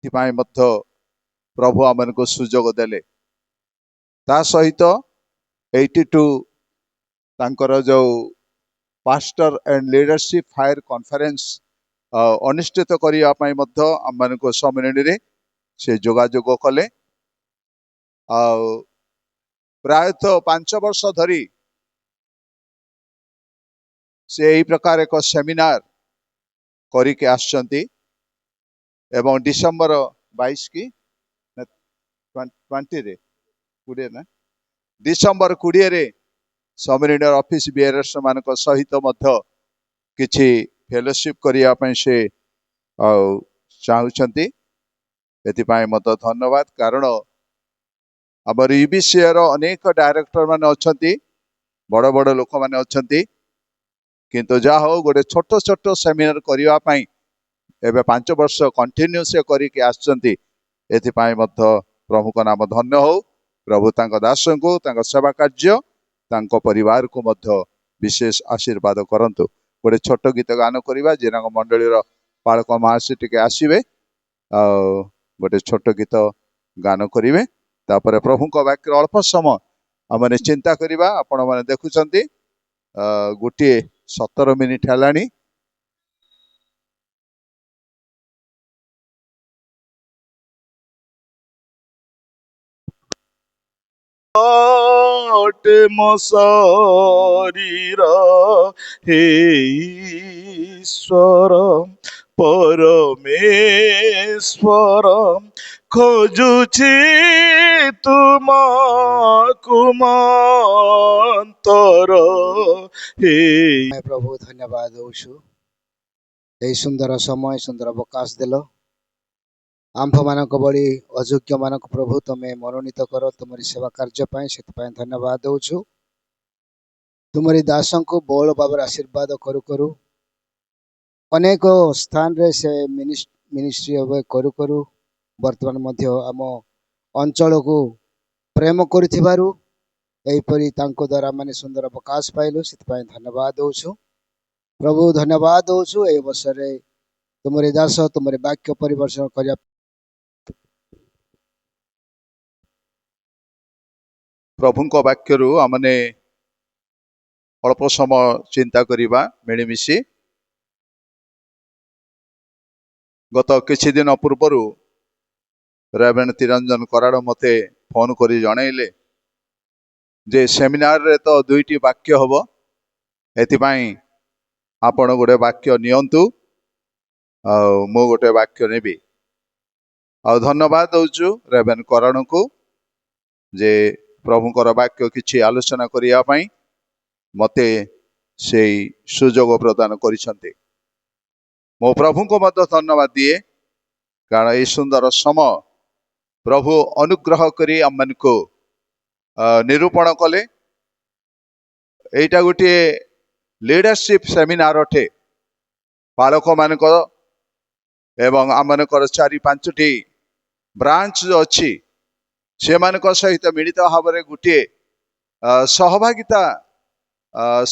प्रभु आम को सुजोग देले ता सहित 82 तांकर जो pastor and leadership fire conference अनुष्ठित करने आम को सम्मेलन रे से जोगाजोग कले प्रायतः 5 वर्ष धरी से यही प्रकार एक सेमिनार करके आसचंती एवं डिसेंबर 22 की 20 रे 20 ना डिसेंबर 20 रे सम्मेलन ऑफिस बियरर्स मान सहित किछि फेलोशिप करिया पय से चाहूचंती एथिपाई मत धन्यवाद कारण आमर यूबीसी रो अनेक डायरेक्टर माने अछंती बड़ बड़ लोक माने अछंती किंतु जा हो गोटे छोट छोट सेमिनार करिया पय एबे 5 वर्ष कंटिन्यू से करिके आछंती एथिपाई मत प्रभु को नाम धन्य हो प्रभु तांको दास को तांको सेवा कार्य तांको परिवार को मध्य विशेष आशीर्वाद करंतु गोटे छोट गीत गान करिबा जिरांग मंडलीर पालक महासी टिके आसीबे गोटे छोट गीत गान करिवे तापर प्रभु को वाक्य अल्प समय आमने चिंता करिबा आपण माने देखुचंती गोटे 17 मिनिट हलानी शरीर हे ईश्वर परमेश्वर खोजुछि तुम कुमंतर हे प्रभु धन्यवाद दौछु यही सुंदर समय सुंदर अवकाश देल आंभ मानक बड़ी अयोग्य मानक प्रभु तुम्हें मनोनीत कर तुमरी सेवा कार्य से धन्यवाद दौछु तुमरी दास को बहुल भाव आशीर्वाद करू करू अनेक स्थान रे से मिनिस्ट्री करू करू वर्तमान मध्य आम अंचल को प्रेम करुथिबारु एहीपरि तांको द्वारा माने सुंदर अवकाश पाइलु से धन्यवाद दौछु प्रभु धन्यवाद दौछु ए अवसर तुमरी दास तुमरी वाक्य परिवर्तन करिया प्रभु को वाक्य रु आमने अल्प समय चिंता करिबा मिलिमिशि गत किछि दिन पूर्व रेवेन तिरंजन कराड़ मते फोन करी जणैले जे सेमिनार रे तो 2टी वाक्य हबो एथिपाई आपण गोटे वाक्य नियंतु मु गोटे वाक्य नेबी धन्यवाद दौचु रेवेन कराड़ को जे प्रभुकर वाक्य किछि आलोचना करिया पई मते से सुजोग प्रदान करिसंते मो प्रभु को मत धन्यवाद दिए कारण ये सुंदर समय प्रभु अनुग्रह करी आमन को निरूपण कले एटा गोटे लीडरशिप सेमिनार अटे पालक मानक एवं आमनकर 4-5टी ब्रांच जो अच्छी से मानक सहित मिलित भाव में गोटे सहभागिता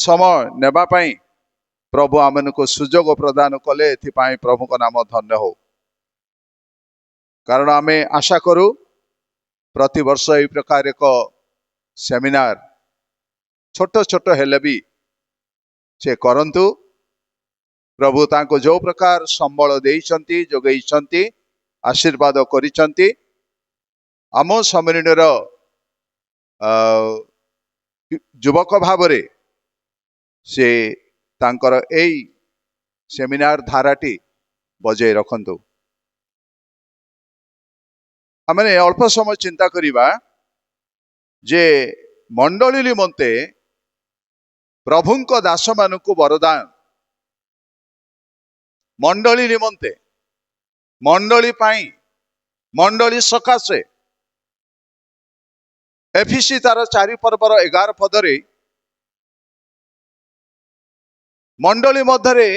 समय नेबा पई प्रभु आमन को सुजोग प्रदान कले एथिपाई प्रभु को नाम धन्य हो कारण आमे आशा करू प्रति वर्ष यही प्रकार एक सेमिनार छोट छोट हेले भी से करंतु प्रभु तांको जो प्रकार संबल देइचंती जोगैचंती आशीर्वाद करिचंती आम सम्मेलन युवक भावरे से तांकर एई सेमिनार धाराटी बजाय रखंतु आमने अल्प समय चिंता करिबा जे मंडली निमंते प्रभुंक दास मानकु वरदान मंडली निमंते मंडली पाई मंडली सकाशे एफिसी तार 4 पर्वर 11 पदरे मंडली मध्यरे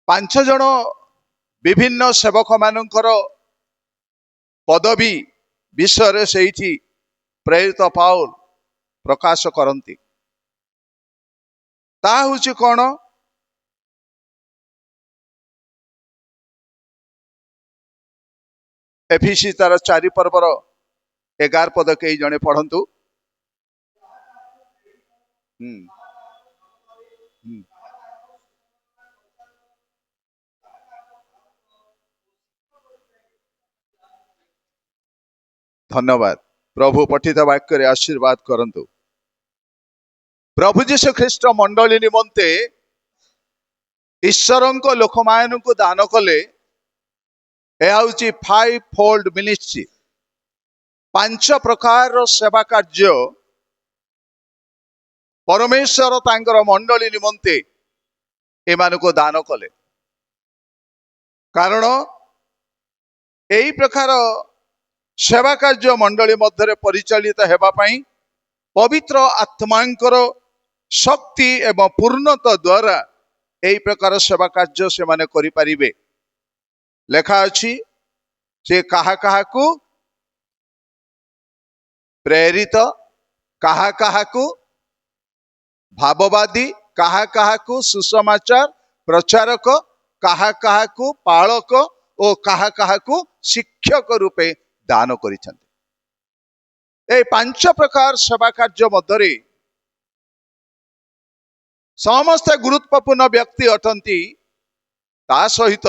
5 जन विभिन्न सेवक मानकर पदवी विषय से प्रेरित पाउल प्रकाश करती ता हूँ कौन एफिसी तार 4 पर्वर 11 पद के जने पढ़ंतु। धन्यवाद। प्रभु पठित वाक्य आशीर्वाद करंतु। प्रभु जीशु ख्रीष्ट मंडली निमंते ईश्वर लोक मान को दान कले। यह 5 फोल्ड मिनिस्ट्री, 5 प्रकार सेवा कार्य परमेश्वर तांकर मंडली निमंते एमान को दान कले। कारण यही प्रकार सेवा कार्य मंडली मध्य परिचालित हेबा पई पवित्र आत्मांकर शक्ति एवं पूर्णता द्वारा यही प्रकार सेवा कार्य से माने करि परिबे। लेखा अछि से कहा कहा को प्रेरित, कहा कहा को भाववादी, कहा कहा को सुसमाचार प्रचारक, कहा कहा को पालक और कहा कहा को शिक्षक रूपे दान करिसेंते। ए 5 प्रकार सेवा कार्य मध्य समस्त गुरुत्वपूर्ण व्यक्ति अटंती। ता सहित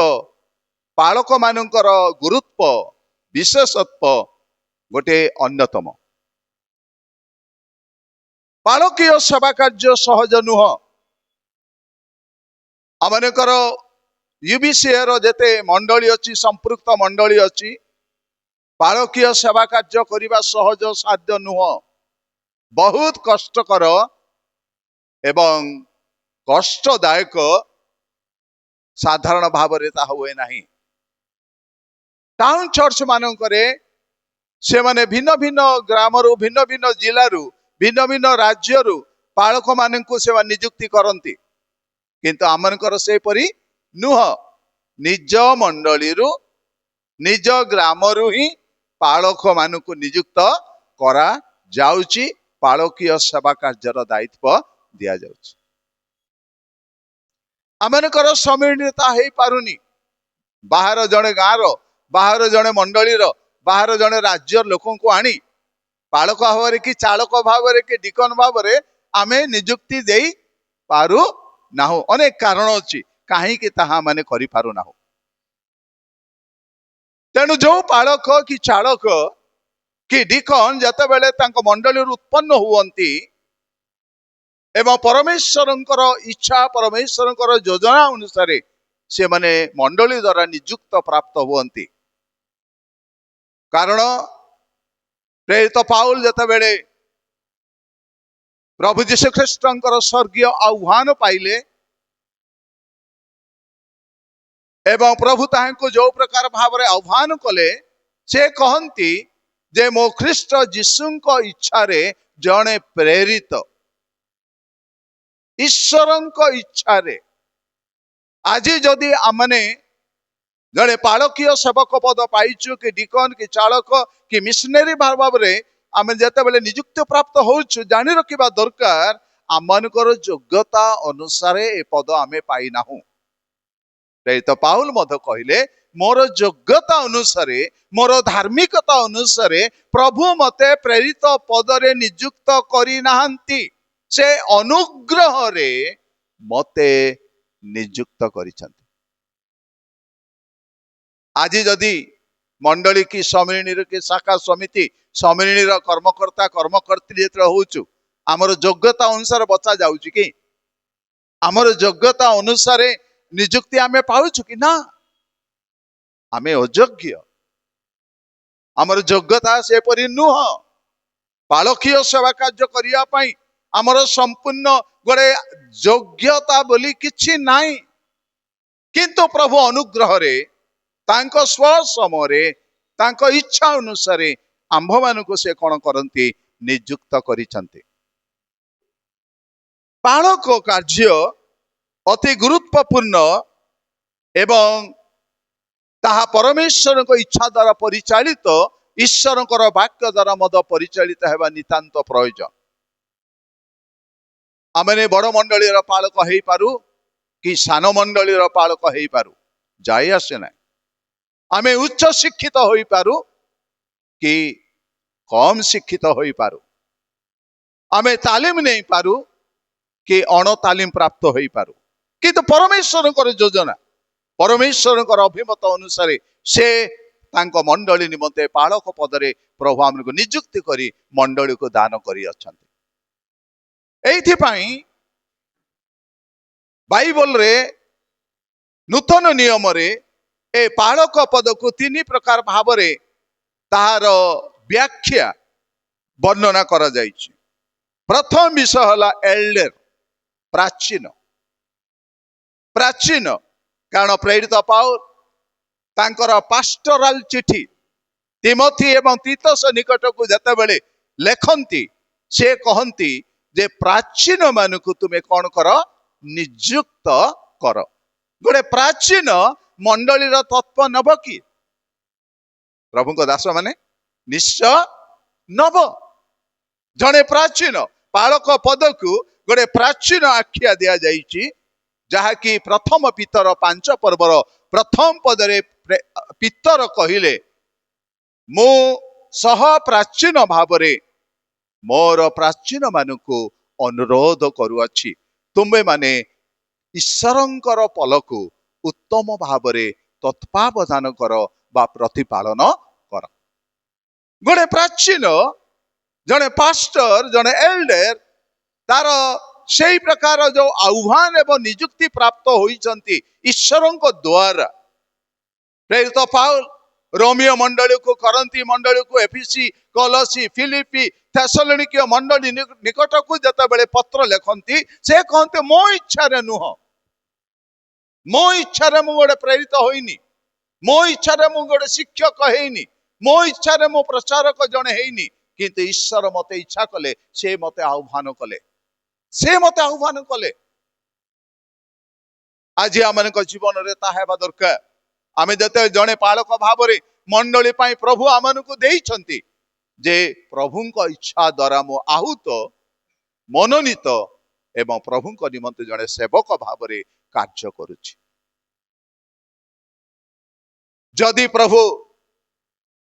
पालक मानकर गुरुत्व विशेषत्व गोटे अन्यतम। पालकीय सेवा कार्य सहज नुह। आमनकर यूबीसीएर जेते मंडली अच्छी संपृक्त मंडली अच्छी पालकीय सेवा कार्य करिबा सहज साध्य नुह। बहुत कष्टकर एवं कष्टदायक साधारण भाव रे ता हुए नहीं। टाउन चर्च मानकरे से माने भिन्न भिन्न ग्रामरु, भिन्न भिन्न जिल्लारु, भिन्न भिन्न राज्यरु पालक मानकु से नियुक्ति करंती। किंतु आमनकर से परी नुह। निज मंडलीरु निज ग्रामरु ही पालक मानकु नियुक्त करा जाउची। पालकीय सेवा कार्यर दायित्व दिया जाउची। आमनकर समिरणता हेई पारुनी। बाहर जने गाँव, बाहर जने मंडलीर, बाहर जने राज्यर लोकों को आनी पालक भाव कि चालक भाव कि डिकन भाव आमे नियुक्ति दे पारु नाहु। अनेक कारण अच्छी कहीं ताहा माने करि पारु नाहु। तेणु जो पालक कि चालक कि डिकन जते बेले तांको मंडली उत्पन्न हुवंती एवं परमेश्वर इच्छा परमेश्वर योजना अनुसार से माने मंडली द्वारा नियुक्त प्राप्त हुवंती। कारण प्रेरित पाउल जते बेले प्रभु जीशु ख्रीष्टंकर स्वर्गीय आह्वान पाइले एवं प्रभु ताहांको जो प्रकार भाव रे आह्वान कले से कहंती जे मो ख्रीष्ट जीशुंको इच्छा रे जणे प्रेरित ईश्वरंको इच्छा रे। आज जदि आमने जड़े पालकीय सेवक पद पाइचु कि डिकन कि चालक कि मिशनरी भाव रे आम जिते बेले नियुक्ति प्राप्त होचु जानी रखिबा दरकार आमनकर योग्यता अनुसार ए पद आमे पाई नाहु। तो पाउल मध कहले मोर योग्यता अनुसार मोर धार्मिकता अनुसार प्रभु मते प्रेरित पद रे नियुक्त करि नाहंती। से अनुग्रह रे मते नियुक्त करिसंती। आज जदि मंडली की समिरणी की शाखा समिति समिरणी कर्मकर्ता कर्मकर्त्री जेतरे होउचु आमर योग्यता अनुसार बचा जाउची कि आमर योग्यता अनुसार नियुक्ति आमे पाउचु कि ना आमे अयोग्य। आमर योग्यता से परि नुह। पालकीय सेवा कार्य करिया पई आमर संपूर्ण गोटे योग्यता बोली किछि नाही। किंतु प्रभु अनुग्रह रे तांको स्व समय तांको इच्छा अनुसार आंभ मानक से कौन करती नियुक्त करिसंती। पालक कार्य अति गुरुत्वपूर्ण एवं ताहा परमेश्वर को इच्छा द्वारा परिचालित ईश्वर वाक्य द्वारा मद परिचालित हेबा नितांत प्रयोजन। आमने बड़ मंडलीर पालक हेई पारु कि सान मंडलीर पालक हेई पारु जाई आसे ना। आमे उच्च शिक्षित होई पारू कि कम शिक्षित होई पारू, आमे तालीम नहीं पारू कि अण तालीम प्राप्त होई पारू, किंतु परमेश्वर योजना परमेश्वर अभिमत अनुसार से तांको मंडली निमंते पालक पदरे प्रभु आमको नियुक्ति करी मंडली को दान करी अछंती। एइथिपाई बाइबल रे नूतन नियम रे ए पालक पद को तीन प्रकार भाव रे तार व्याख्या वर्णना करा जाइछि। प्रथम विषय हला एल्डर, प्राचीन। प्राचीन कारण प्रेरित पाउल तांकर पास्टोरल चिठी तिमोथी एवं तीतस निकट को जते बेले लेखंती से कहंती जे प्राचीन मानकु तुमे कौन कर, नियुक्त कर। गोटे प्राचीन मंडली तत्व नब कि प्रभु को दास माने निश्चय नब। जड़े प्राचीन पालक पद को गोटे प्राचीन आख्या दिया जाइछि, जहाँकि प्रथम पितर 5 पर्वर प्रथम पदरे पितर कहिले मु सह प्राचीन भावरे मोर प्राचीन मानकु अनुरोध करुअछि, तुमे माने ईश्वरंकर पलकु उत्तम भावरे तत्वावधान कर बा प्रतिपालन कर। गोटे प्राचीन जड़े पास्टर जड़े एल्डर तार से प्रकार जो आह्वान एवं नियुक्ति प्राप्त होइचंती ईश्वरों द्वारा। प्रेरित पाउल रोमियो मंडली को, करंती मंडली को, एफिसी, कोलोसी, फिलिपी, थेसलोनिके मंडली निकट को जते बेले पत्र लेखंती से कहते मो इच्छा रे नुह, मो इच्छा रे मु गोटे प्रेरित होइनी, मो इच्छा रे मु गोटे शिक्षक हेइनी, मो इच्छा रे मु प्रचारक जने हेइनी, किंतु ईश्वर मते इच्छा कले, से मते आह्वान कले, से मते आह्वान कले। आज आम जीवन रे ता हेबा दरकार। आमे जते जने पालक भाव रे मंडली पाई प्रभु आमनकु देइछंती जे प्रभुंक इच्छा द्वारा मो आहूत मनोनीत एवं प्रभुंक निमंते जने सेवक भाव रे कार्य करुछि। जदि प्रभु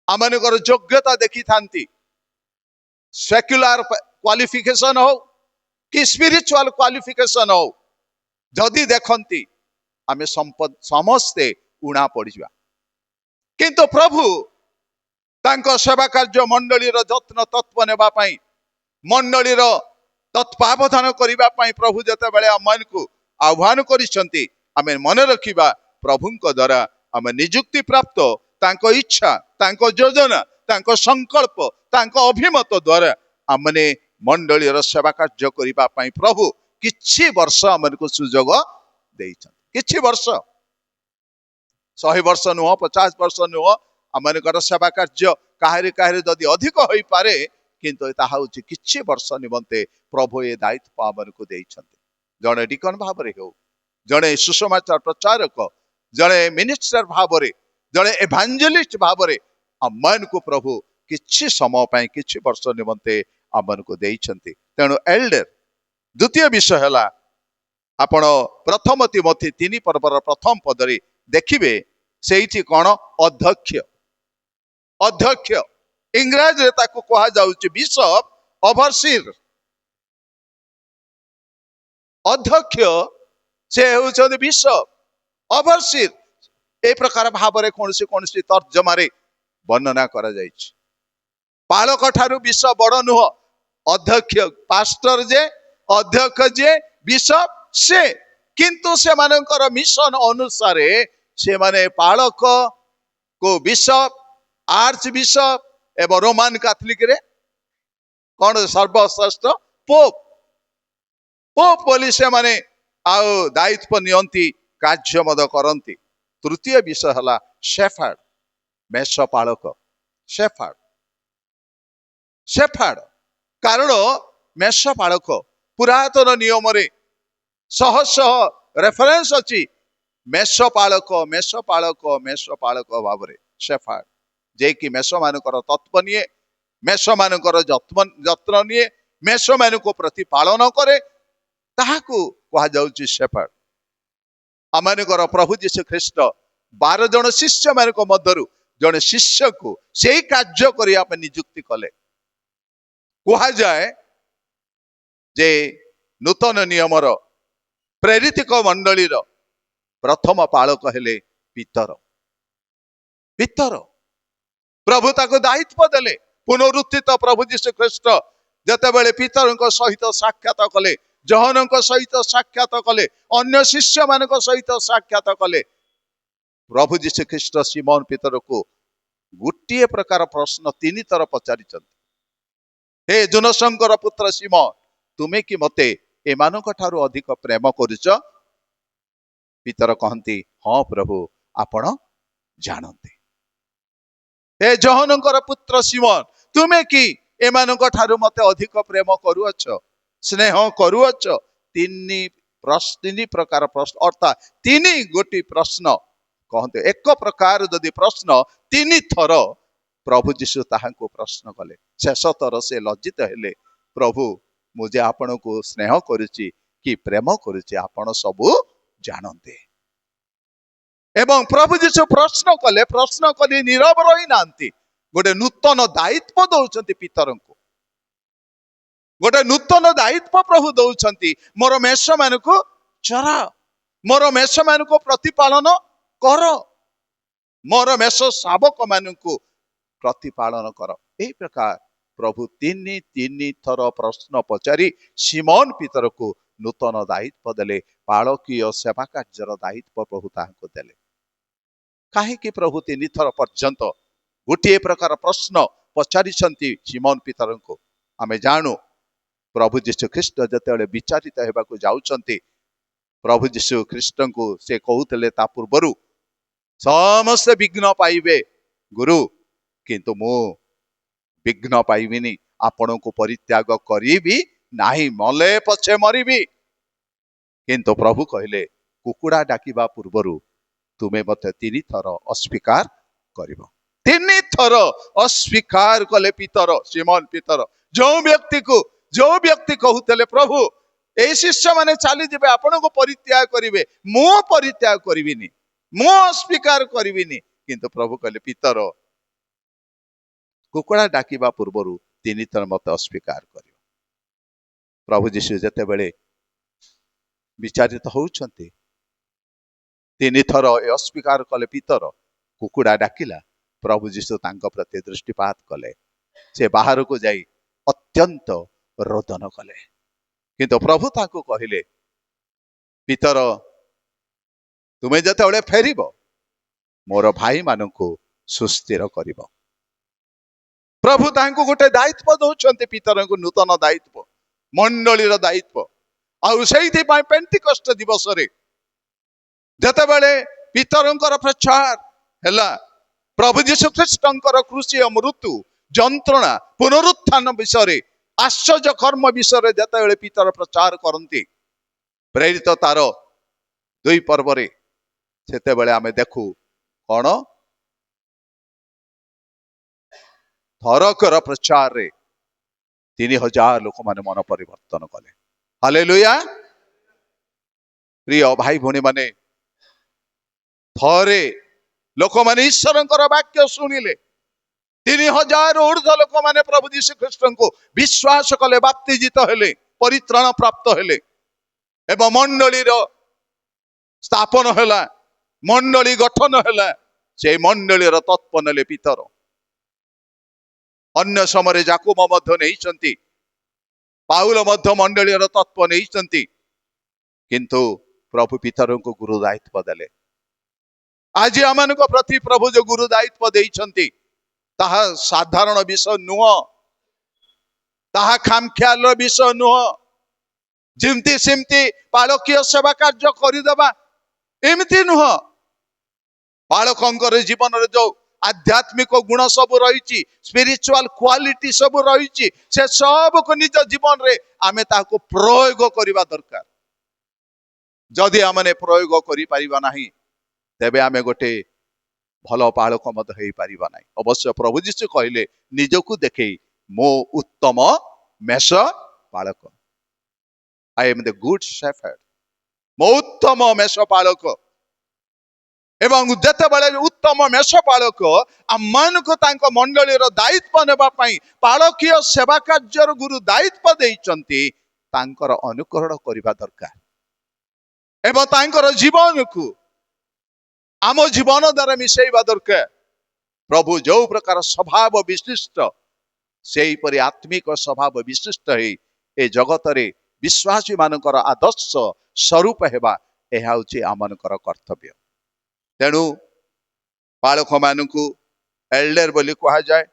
आमनकर योग्यता देखि थांती, सेक्युलर क्वालिफिकेशन हो कि स्पिरिचुअल क्वालिफिकेशन हो, जदि देखंती आमे समस्ते उणा पड़िजा। किंतु प्रभु तांको सेवा कार्य मंडली जत्न तत्व नेबा पाई, मंडली तत्वावधान करिबा पाई प्रभु जते बेले आमनकु आह्वान करिसंती, आमे मन रखिबा प्रभुंक द्वारा आमे नियुक्ति प्राप्त, तांको इच्छा, तांको योजना, तांको संकल्प, तांको अभिमत द्वारा आमने मंडली सेवा कार्य करिबा पाई प्रभु किछि वर्ष आमनकु सुजोग देइछन। किछि वर्ष, 100 वर्ष नुह, 50 वर्ष नुह, आमनकर सेवा कार्य काहरी काहरी जदि अधिक होई पारे, किंतु ताहा होछि किछि वर्ष निमंते प्रभु ए दायित्व आमनकु देइछन्ति। जणे डिकन भाव रे हो, जणे सुसमाचार प्रचारक, जणे मिनिस्टर भाव रे, जणे एवांजेलिस्ट भाव रे आमनकु प्रभु किछि समय पाई, किछि वर्ष निमंते आमनकु देइछन्ति। तेणु एल्डर। द्वितीय विषय हला आपण प्रथम तिमोथी 3 पर्वर प्रथम पदरे देखिबे, सेइठी कोन अध्यक्ष। अध्यक्ष इंग्रजी रे ताको कहा जाउछि बिशप, ओवरसीर। अध्यक्ष से होउछन बिशप, ओवरसीर। ए प्रकार भाव रे कोनसी तर्जमा रे वर्णना करा जाइछि। पालक ठारू बिशप बड़ नुह, अध्यक्ष पास्टर जे, अध्यक्ष जे, बिशप से, किंतु से मानकर मिशन अनुसार से माने पालक को बिशप, आर्च बिशप एवं रोमान कैथोलिक रे कौन सर्वश्रेष्ठ पोप, पोप बोली से माने आउ दायित्व नियंती, कार्य मद करंती। तृतीय विषय हला शेफार्ड, मेष पालक। शेफार्ड, शेफार्ड कारण मेष पालक पुरातन नियम रे शह शह रेफरेंस अछि मेष पालक, मेष पालक, मेष पालक भाव रे शेफार्ड, जे कि मेष मानकर तत्व निये, मेष मानकर जत्न निये, मेष मानको प्रतिपालन करे, ताहाकू कहा जाउछि शेफार्ड। आमानकर प्रभु यीशु ख्रीष्ट 12 ଜଣ ଶିଷ୍ୟ ମାନଙ୍କ ମଧ୍ୟରୁ ଜଣେ ଶିଷ୍ୟକୁ ସେଇ କାର୍ଯ୍ୟ କରିବା ପାଇଁ ନିଯୁକ୍ତି କଲେ। କୁହାଯାଏ ଯେ ନୂତନ ନିୟମର ପ୍ରେରିତିକ ମଣ୍ଡଳୀର ପ୍ରଥମ ପାଳକ ହେଲେ ପିତର। ପ୍ରଭୁ ତାକୁ ଦାୟିତ୍ୱ ଦେଲେ। ପୁନରୁତ୍ଥିତ ପ୍ରଭୁ ଯୀଶୁ ଖ୍ରୀଷ୍ଟ ଯେତେବେଳେ ପିତରଙ୍କ ସହିତ ସାକ୍ଷାତ କଲେ, ଜହନଙ୍କ ସହିତ ସାକ୍ଷାତ କଲେ, ଅନ୍ୟ ଶିଷ୍ୟ ମାନଙ୍କ ସହିତ ସାକ୍ଷାତ କଲେ, ପ୍ରଭୁ ଯୀଶୁ ଖ୍ରୀଷ୍ଟ ସିମୋନ ପିତରକୁ ଗୋଟିଏ ପ୍ରକାର ପ୍ରଶ୍ନ 3 ଥର ପଚାରିଛନ୍ତି। ହେ ଜୋନସଙ୍କର ପୁତ୍ର ସିମୋନ, ତୁମେ କି ମତେ ଏମାନଙ୍କ ଠାରୁ ଅଧିକ ପ୍ରେମ କରୁଛ? ପିତର କହନ୍ତି, ହଁ ପ୍ରଭୁ, ଆପଣ ଜାଣନ୍ତି। ହେ ଜହନଙ୍କର ପୁତ୍ର ସିମୋନ, ତୁମେ କି ଏମାନଙ୍କ ଠାରୁ ମତେ ଅଧିକ ପ୍ରେମ କରୁଅଛ, ସ୍ନେହ କରୁଅଛ? ତିନି ପ୍ରକାର ପ୍ରଶ୍ନ, ଅର୍ଥାତ୍ 3 ଗୋଟି ପ୍ରଶ୍ନ କହନ୍ତି। ଏକ ପ୍ରକାର ଯଦି ପ୍ରଶ୍ନ 3 ଥର ପ୍ରଭୁ ଯୀଶୁ ତାହାଙ୍କୁ ପ୍ରଶ୍ନ କଲେ। ଶେଷ ଥର ସେ ଲଜ୍ଜିତ ହେଲେ, ପ୍ରଭୁ, ମୁଁ ଯେ ଆପଣଙ୍କୁ ସ୍ନେହ କରୁଛି କି ପ୍ରେମ କରୁଛି ଆପଣ ସବୁ ଜାଣନ୍ତି। ଏବଂ ପ୍ରଭୁ ଯୀଶୁ ପ୍ରଶ୍ନ କରି ନୀରବ ରହିନାହାନ୍ତି। ଗୋଟେ ନୂତନ ଦାୟିତ୍ୱ ଦଉଛନ୍ତି ପିତରଙ୍କୁ। ଗୋଟେ ନୂତନ ଦାୟିତ୍ୱ ପ୍ରଭୁ ଦଉଛନ୍ତି, ମୋର ମେଷ ମାନଙ୍କୁ ଚରାଅ, ମୋର ମେଷ ମାନଙ୍କୁ ପ୍ରତିପାଳନ କର, ମୋର ମେଷ ଶାବକ ମାନଙ୍କୁ ପ୍ରତିପାଳନ କର। ଏହି ପ୍ରକାର ପ୍ରଭୁ 3 ଥର ପ୍ରଶ୍ନ ପଚାରି ସିମୋନ ପିତରକୁ ନୂତନ ଦାୟିତ୍ୱ ଦେଲେ। ପାଳକୀୟ ସେବା କାର୍ଯ୍ୟର ଦାୟିତ୍ୱ ପ୍ରଭୁ ତାହାଙ୍କୁ ଦେଲେ। କାହିଁକି ପ୍ରଭୁ 3 ଥର ପର୍ଯ୍ୟନ୍ତ ଗୋଟିଏ ପ୍ରକାର ପ୍ରଶ୍ନ ପଚାରିଛନ୍ତି ସିମୋନ ପିତରଙ୍କୁ? ଆମେ ଜାଣୁ, ପ୍ରଭୁ ଯୀଶୁ ଖ୍ରୀଷ୍ଟ ଯେତେବେଳେ ବିଚାରିତ ହେବାକୁ ଯାଉଛନ୍ତି, ପ୍ରଭୁ ଯୀଶୁ ଖ୍ରୀଷ୍ଟଙ୍କୁ ସେ କହୁଥିଲେ ତା ପୂର୍ବରୁ, ସମସ୍ତେ ବିଘ୍ନ ପାଇବେ ଗୁରୁ, କିନ୍ତୁ ମୁଁ ବିଘ୍ନ ପାଇବିନି, ଆପଣଙ୍କୁ ପରିତ୍ୟାଗ କରିବି ନାହିଁ, ମଲେ ପଛେ ମରିବି। କିନ୍ତୁ ପ୍ରଭୁ କହିଲେ, କୁକୁଡ଼ା ଡାକିବା ପୂର୍ବରୁ ତୁମେ ମତେ 3 ଥର ଅସ୍ୱୀକାର କରିବ। 3 ଥର ଅସ୍ୱୀକାର କଲେ ପିତର, ସିମୋନ ପିତର। ଯୋଉ ବ୍ୟକ୍ତି କହୁଥିଲେ, ପ୍ରଭୁ ଏଇ ଶିଷ୍ୟ ମାନେ ଚାଲିଯିବେ, ଆପଣଙ୍କୁ ପରିତ୍ୟାଗ କରିବେ, ମୁଁ ପରିତ୍ୟାଗ କରିବିନି, ମୁଁ ଅସ୍ୱୀକାର କରିବିନି। କିନ୍ତୁ ପ୍ରଭୁ କହିଲେ, ପିତର, କୁକୁଡ଼ା ଡାକିବା ପୂର୍ବରୁ 3 ଥର ମତେ ଅସ୍ୱୀକାର କରିବ। ପ୍ରଭୁ ଯୀଶୁ ଯେତେବେଳେ ବିଚାରିତ ହଉଛନ୍ତି, 3 ଥର ଅସ୍ୱୀକାର କଲେ ପିତର, କୁକୁଡ଼ା ଡାକିଲା, ପ୍ରଭୁ ଯୀଶୁ ତାଙ୍କ ପ୍ରତି ଦୃଷ୍ଟିପାତ କଲେ। ସେ ବାହାରକୁ ଯାଇ ଅତ୍ୟନ୍ତ ରୋଦନ କଲେ। କିନ୍ତୁ ପ୍ରଭୁ ତାଙ୍କୁ କହିଲେ, ପିତର, ତୁମେ ଯେତେବେଳେ ଫେରିବ, ମୋର ଭାଇମାନଙ୍କୁ ସୁସ୍ଥିର କରିବ। ପ୍ରଭୁ ତାଙ୍କୁ ଗୋଟେ ଦାୟିତ୍ୱ ଦଉଛନ୍ତି, ପିତରଙ୍କୁ ନୂତନ ଦାୟିତ୍ୱ, ମଣ୍ଡଳୀର ଦାୟିତ୍ୱ। ଆଉ ସେଇଥିପାଇଁ ପେଣ୍ଟିକଷ୍ଟ ଦିବସରେ ଯେତେବେଳେ ପିତରଙ୍କର ପ୍ରଚାର ହେଲା, ପ୍ରଭୁ ଯୀଶୁ ଖ୍ରୀଷ୍ଟଙ୍କର କୃଷି ଓ ମୃତ୍ୟୁ, ଯନ୍ତ୍ରଣା, ପୁନରୁତ୍ଥାନ ବିଷୟରେ, ଆଶ୍ଚର୍ଯ୍ୟ କର୍ମ ବିଷୟରେ ଯେତେବେଳେ ପିତର ପ୍ରଚାର କରନ୍ତି, ପ୍ରେରିତ ତାର 2 ପର୍ବରେ, ସେତେବେଳେ ଆମେ ଦେଖୁ କଣ, ଥରକର ପ୍ରଚାରରେ 3000 ଲୋକମାନେ ମନ ପରିବର୍ତ୍ତନ କଲେ। ହାଲେଲୁୟା। ପ୍ରିୟ ଭାଇ ଭଉଣୀ ମାନେ, ଥରେ ଲୋକମାନେ ଈଶ୍ୱରଙ୍କର ବାକ୍ୟ ଶୁଣିଲେ, 3000 ଊର୍ଦ୍ଧ୍ୱ ଲୋକମାନେ ପ୍ରଭୁ ଯୀଶୁ ଖ୍ରୀଷ୍ଟଙ୍କୁ ବିଶ୍ୱାସ କଲେ, ବାପ୍ତିଜିତ ହେଲେ, ପରିତ୍ରାଣ ପ୍ରାପ୍ତ ହେଲେ, ଏବଂ ମଣ୍ଡଳୀର ସ୍ଥାପନ ହେଲା, ମଣ୍ଡଳୀ ଗଠନ ହେଲା। সেই ମଣ୍ଡଳୀର ତତ୍ତ୍ୱ ନେଲେ ପିତର। ଅନ୍ୟ ସମୟରେ ଯାକୁବ ମଧ୍ୟ ନେଇଛନ୍ତି, ପାଉଲ ମଧ୍ୟ ମଣ୍ଡଳୀର ତତ୍ତ୍ୱ ନେଇଛନ୍ତି, କିନ୍ତୁ ପ୍ରଭୁ ପିତରଙ୍କୁ ଗୁରୁ ଦାୟିତ୍ୱ ଦେଲେ। ଆଜି ଆମମାନଙ୍କ ପ୍ରତି ପ୍ରଭୁ ଯୋଉ ଗୁରୁ ଦାୟିତ୍ୱ ଦେଇଛନ୍ତି, ତାହା ସାଧାରଣ ବିଷୟ ନୁହଁ, ତାହା ଖାମଖିଆଲର ବିଷୟ ନୁହଁ। ଯେମିତି ସେମିତି ପାଳକୀୟ ସେବା କାର୍ଯ୍ୟ କରିଦେବା, ଏମିତି ନୁହଁ। ପାଳକଙ୍କର ଜୀବନରେ ଯୋଉ ଆଧ୍ୟାତ୍ମିକ ଗୁଣ ସବୁ ରହିଛି, ସ୍ପିରିଚୁଆଲ କ୍ୱାଲିଟି ସବୁ ରହିଛି, ସେ ସବୁକୁ ନିଜ ଜୀବନରେ ଆମେ ତାହାକୁ ପ୍ରୟୋଗ କରିବା ଦରକାର। ଯଦି ଆମେ ପ୍ରୟୋଗ କରିପାରିବା ନାହିଁ, ତେବେ ଆମେ ଗୋଟେ ଭଲ ପାଳକ ମଧ୍ୟ ହେଇପାରିବା ନାହିଁ। ଅବଶ୍ୟ ପ୍ରଭୁ ଯୀଶୁ କହିଲେ ନିଜକୁ ଦେଖେଇ, ମୋ ଉତ୍ତମ ମେଷ ପାଳକ, I am the good shepherd, ମୋ ଉତ୍ତମ ମେଷ ପାଳକ। ଏବଂ ଯେତେବେଳେ ଉତ୍ତମ ମେଷପାଳକ ଆମମାନଙ୍କୁ ତାଙ୍କ ମଣ୍ଡଳୀର ଦାୟିତ୍ୱ ନେବା ପାଇଁ ପାଳକୀୟ ସେବା କାର୍ଯ୍ୟର ଗୁରୁ ଦାୟିତ୍ୱ ଦେଇଛନ୍ତି, ତାଙ୍କର ଅନୁକରଣ କରିବା ଦରକାର ଏବଂ ତାଙ୍କର ଜୀବନକୁ ଆମ ଜୀବନ ଦ୍ୱାରା ମିଶେଇବା ଦରକାର। ପ୍ରଭୁ ଯୋଉ ପ୍ରକାର ସ୍ୱଭାବ ବିଶିଷ୍ଟ, ସେହିପରି ଆତ୍ମିକ ସ୍ୱଭାବ ବିଶିଷ୍ଟ ହେଇ ଏ ଜଗତରେ ବିଶ୍ୱାସୀ ମାନଙ୍କର ଆଦର୍ଶ ସ୍ୱରୂପ ହେବା, ଏହା ହେଉଛି ଆମମାନଙ୍କର କର୍ତ୍ତବ୍ୟ। ତେଣୁ ପାଳକ ମାନଙ୍କୁ ଏଲ୍ଡର ବୋଲି କୁହାଯାଏ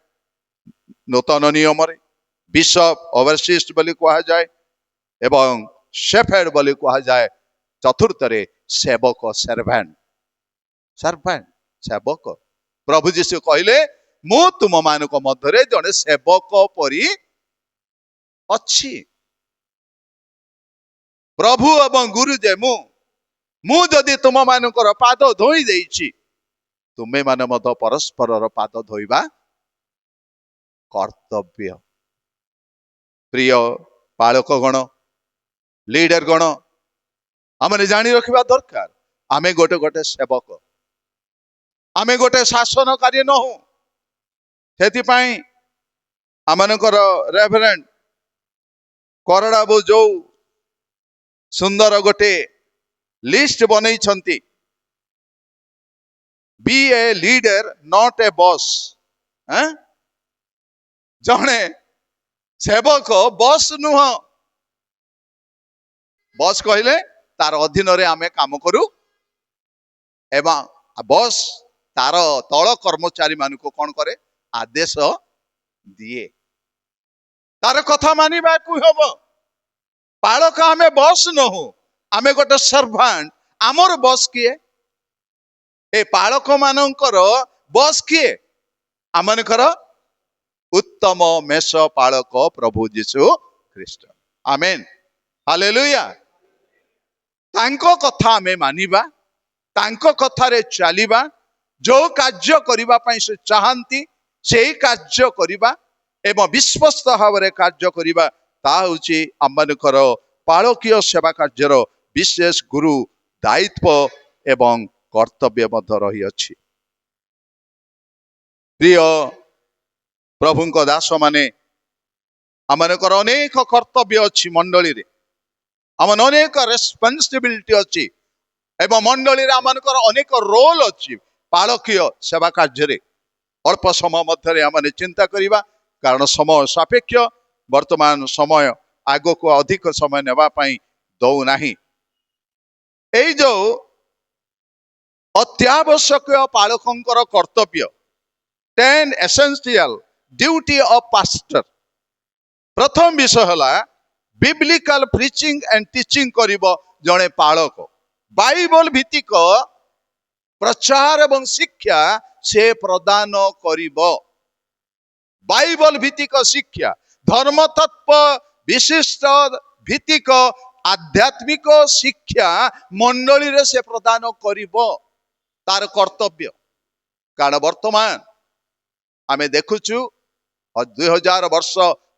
ନୂତନ ନିୟମରେ, ବିଶପ ଓଭରସିଷ୍ଟ ବୋଲି କୁହାଯାଏ ଏବଂ ଶେଫର୍ଡ ବୋଲି କୁହାଯାଏ। ଚତୁର୍ଥରେ ସେବକ, ସର୍ଭାଣ୍ଟ ସେବକ। ପ୍ରଭୁ ଯୀଶୁ କହିଲେ, ମୁଁ ତୁମମାନଙ୍କ ମଧ୍ୟରେ ଜଣେ ସେବକ ପରି ଅଛି। ପ୍ରଭୁ ଏବଂ ଗୁରୁ ଯେ ମୁଁ ଯଦି ତୁମମାନଙ୍କର ପାଦ ଧୋଇ ଦେଇଛି, ତୁମେ ମାନେ ମଧ୍ୟ ପରସ୍ପରର ପାଦ ଧୋଇବା କର୍ତ୍ତବ୍ୟ। ପ୍ରିୟ ପାଳକ ଗଣ, ଲିଡର ଗଣ, ଆମେ ଜାଣି ରଖିବା ଦରକାର, ଆମେ ଗୋଟେ ସେବକ, ଆମେ ଗୋଟେ ଶାସନକାରୀ ନହୁଁ। ସେଥିପାଇଁ ଆମମାନଙ୍କର ରେଭରେଣ୍ଡ କରଡ଼ା ବାବୁ ଯୋଉ ସୁନ୍ଦର ଗୋଟେ লিস্ট বনেইছন্তি, be a leader not a boss. জনে সেবক বস নুহ। বস কহিলে তার অধীନରେ ଆମେ কাম কରୁ এবং বস তার তଳ কর্মচারী ମାନଙ୍କୁ କଣ କରେ, ଆଦେଶ ଦିଏ। ତାର କଥା ମାନିବାକୁ ହେବ। ପାଳକ ଆମେ ବସ୍ ନହୁଁ, ଆମେ ଗୋଟେ ସର୍ଭାଣ୍ଟ। ଆମର ବସ୍ କିଏ? ଏ ପାଳକ ମାନଙ୍କର ବସ୍ କିଏ? ଆମମାନଙ୍କର ଉତ୍ତମ ମେଷ ପାଳକ ପ୍ରଭୁ ଯୀଶୁ ଖ୍ରୀଷ୍ଟ। ଆମେନ୍, ହାଲେଲୁୟା। ତାଙ୍କ କଥା ଆମେ ମାନିବା, ତାଙ୍କ କଥାରେ ଚାଲିବା, ଯୋଉ କାର୍ଯ୍ୟ କରିବା ପାଇଁ ସେ ଚାହାନ୍ତି ସେଇ କାର୍ଯ୍ୟ କରିବା ଏବଂ ବିଶ୍ୱସ୍ତ ଭାବରେ କାର୍ଯ୍ୟ କରିବା, ତାହା ହେଉଛି ଆମମାନଙ୍କର ପାଳକୀୟ ସେବା କାର୍ଯ୍ୟର ବିଶେଷ ଗୁରୁ ଦାୟିତ୍ୱ ଏବଂ କର୍ତ୍ତବ୍ୟ ମଧ୍ୟ ରହିଅଛି। ପ୍ରିୟ ପ୍ରଭୁଙ୍କ ଦାସ ମାନେ, ଆମମାନଙ୍କର ଅନେକ କର୍ତ୍ତବ୍ୟ ଅଛି ମଣ୍ଡଳୀରେ, ଆମର ଅନେକ ରେସ୍ପନ୍ସିବିଲିଟି ଅଛି ଏବଂ ମଣ୍ଡଳୀରେ ଆମମାନଙ୍କର ଅନେକ ରୋଲ ଅଛି। ପାଳକୀୟ ସେବା କାର୍ଯ୍ୟରେ ଅଳ୍ପ ସମୟ ମଧ୍ୟରେ ଆମେ ଚିନ୍ତା କରିବା, କାରଣ ସମୟ ସାପେକ୍ଷ। ବର୍ତ୍ତମାନ ସମୟ ଆଗକୁ ଅଧିକ ସମୟ ନେବା ପାଇଁ ଦଉନାହିଁ। ଏଇ ଯୋଉ ଅତ୍ୟାବଶ୍ୟକୀୟ ପାଳକଙ୍କର କର୍ତ୍ତବ୍ୟ, 10 essential duty of pastor। ପ୍ରଥମ ବିଷୟ ହେଲା ବିବ୍ଲିକାଲ ପ୍ରିଚିଂ ଏଣ୍ଡ ଟିଚିଂ କରିବ ଜଣେ ପାଳକ। ବାଇବଲ ଭିତ୍ତିକ ପ୍ରଚାର ଏବଂ ଶିକ୍ଷା ସେ ପ୍ରଦାନ କରିବ। ବାଇବଲ ଭିତ୍ତିକ ଶିକ୍ଷା, ଧର୍ମ ତତ୍ଵ ବିଶିଷ୍ଟ ଭିତ୍ତିକ ଆଧ୍ୟାତ୍ମିକ ଶିକ୍ଷା ମଣ୍ଡଳୀରେ ସେ ପ୍ରଦାନ କରିବ, ତାର କର୍ତ୍ତବ୍ୟ। କାରଣ ବର୍ତ୍ତମାନ ଆମେ ଦେଖୁଛୁ 2000 ବର୍ଷ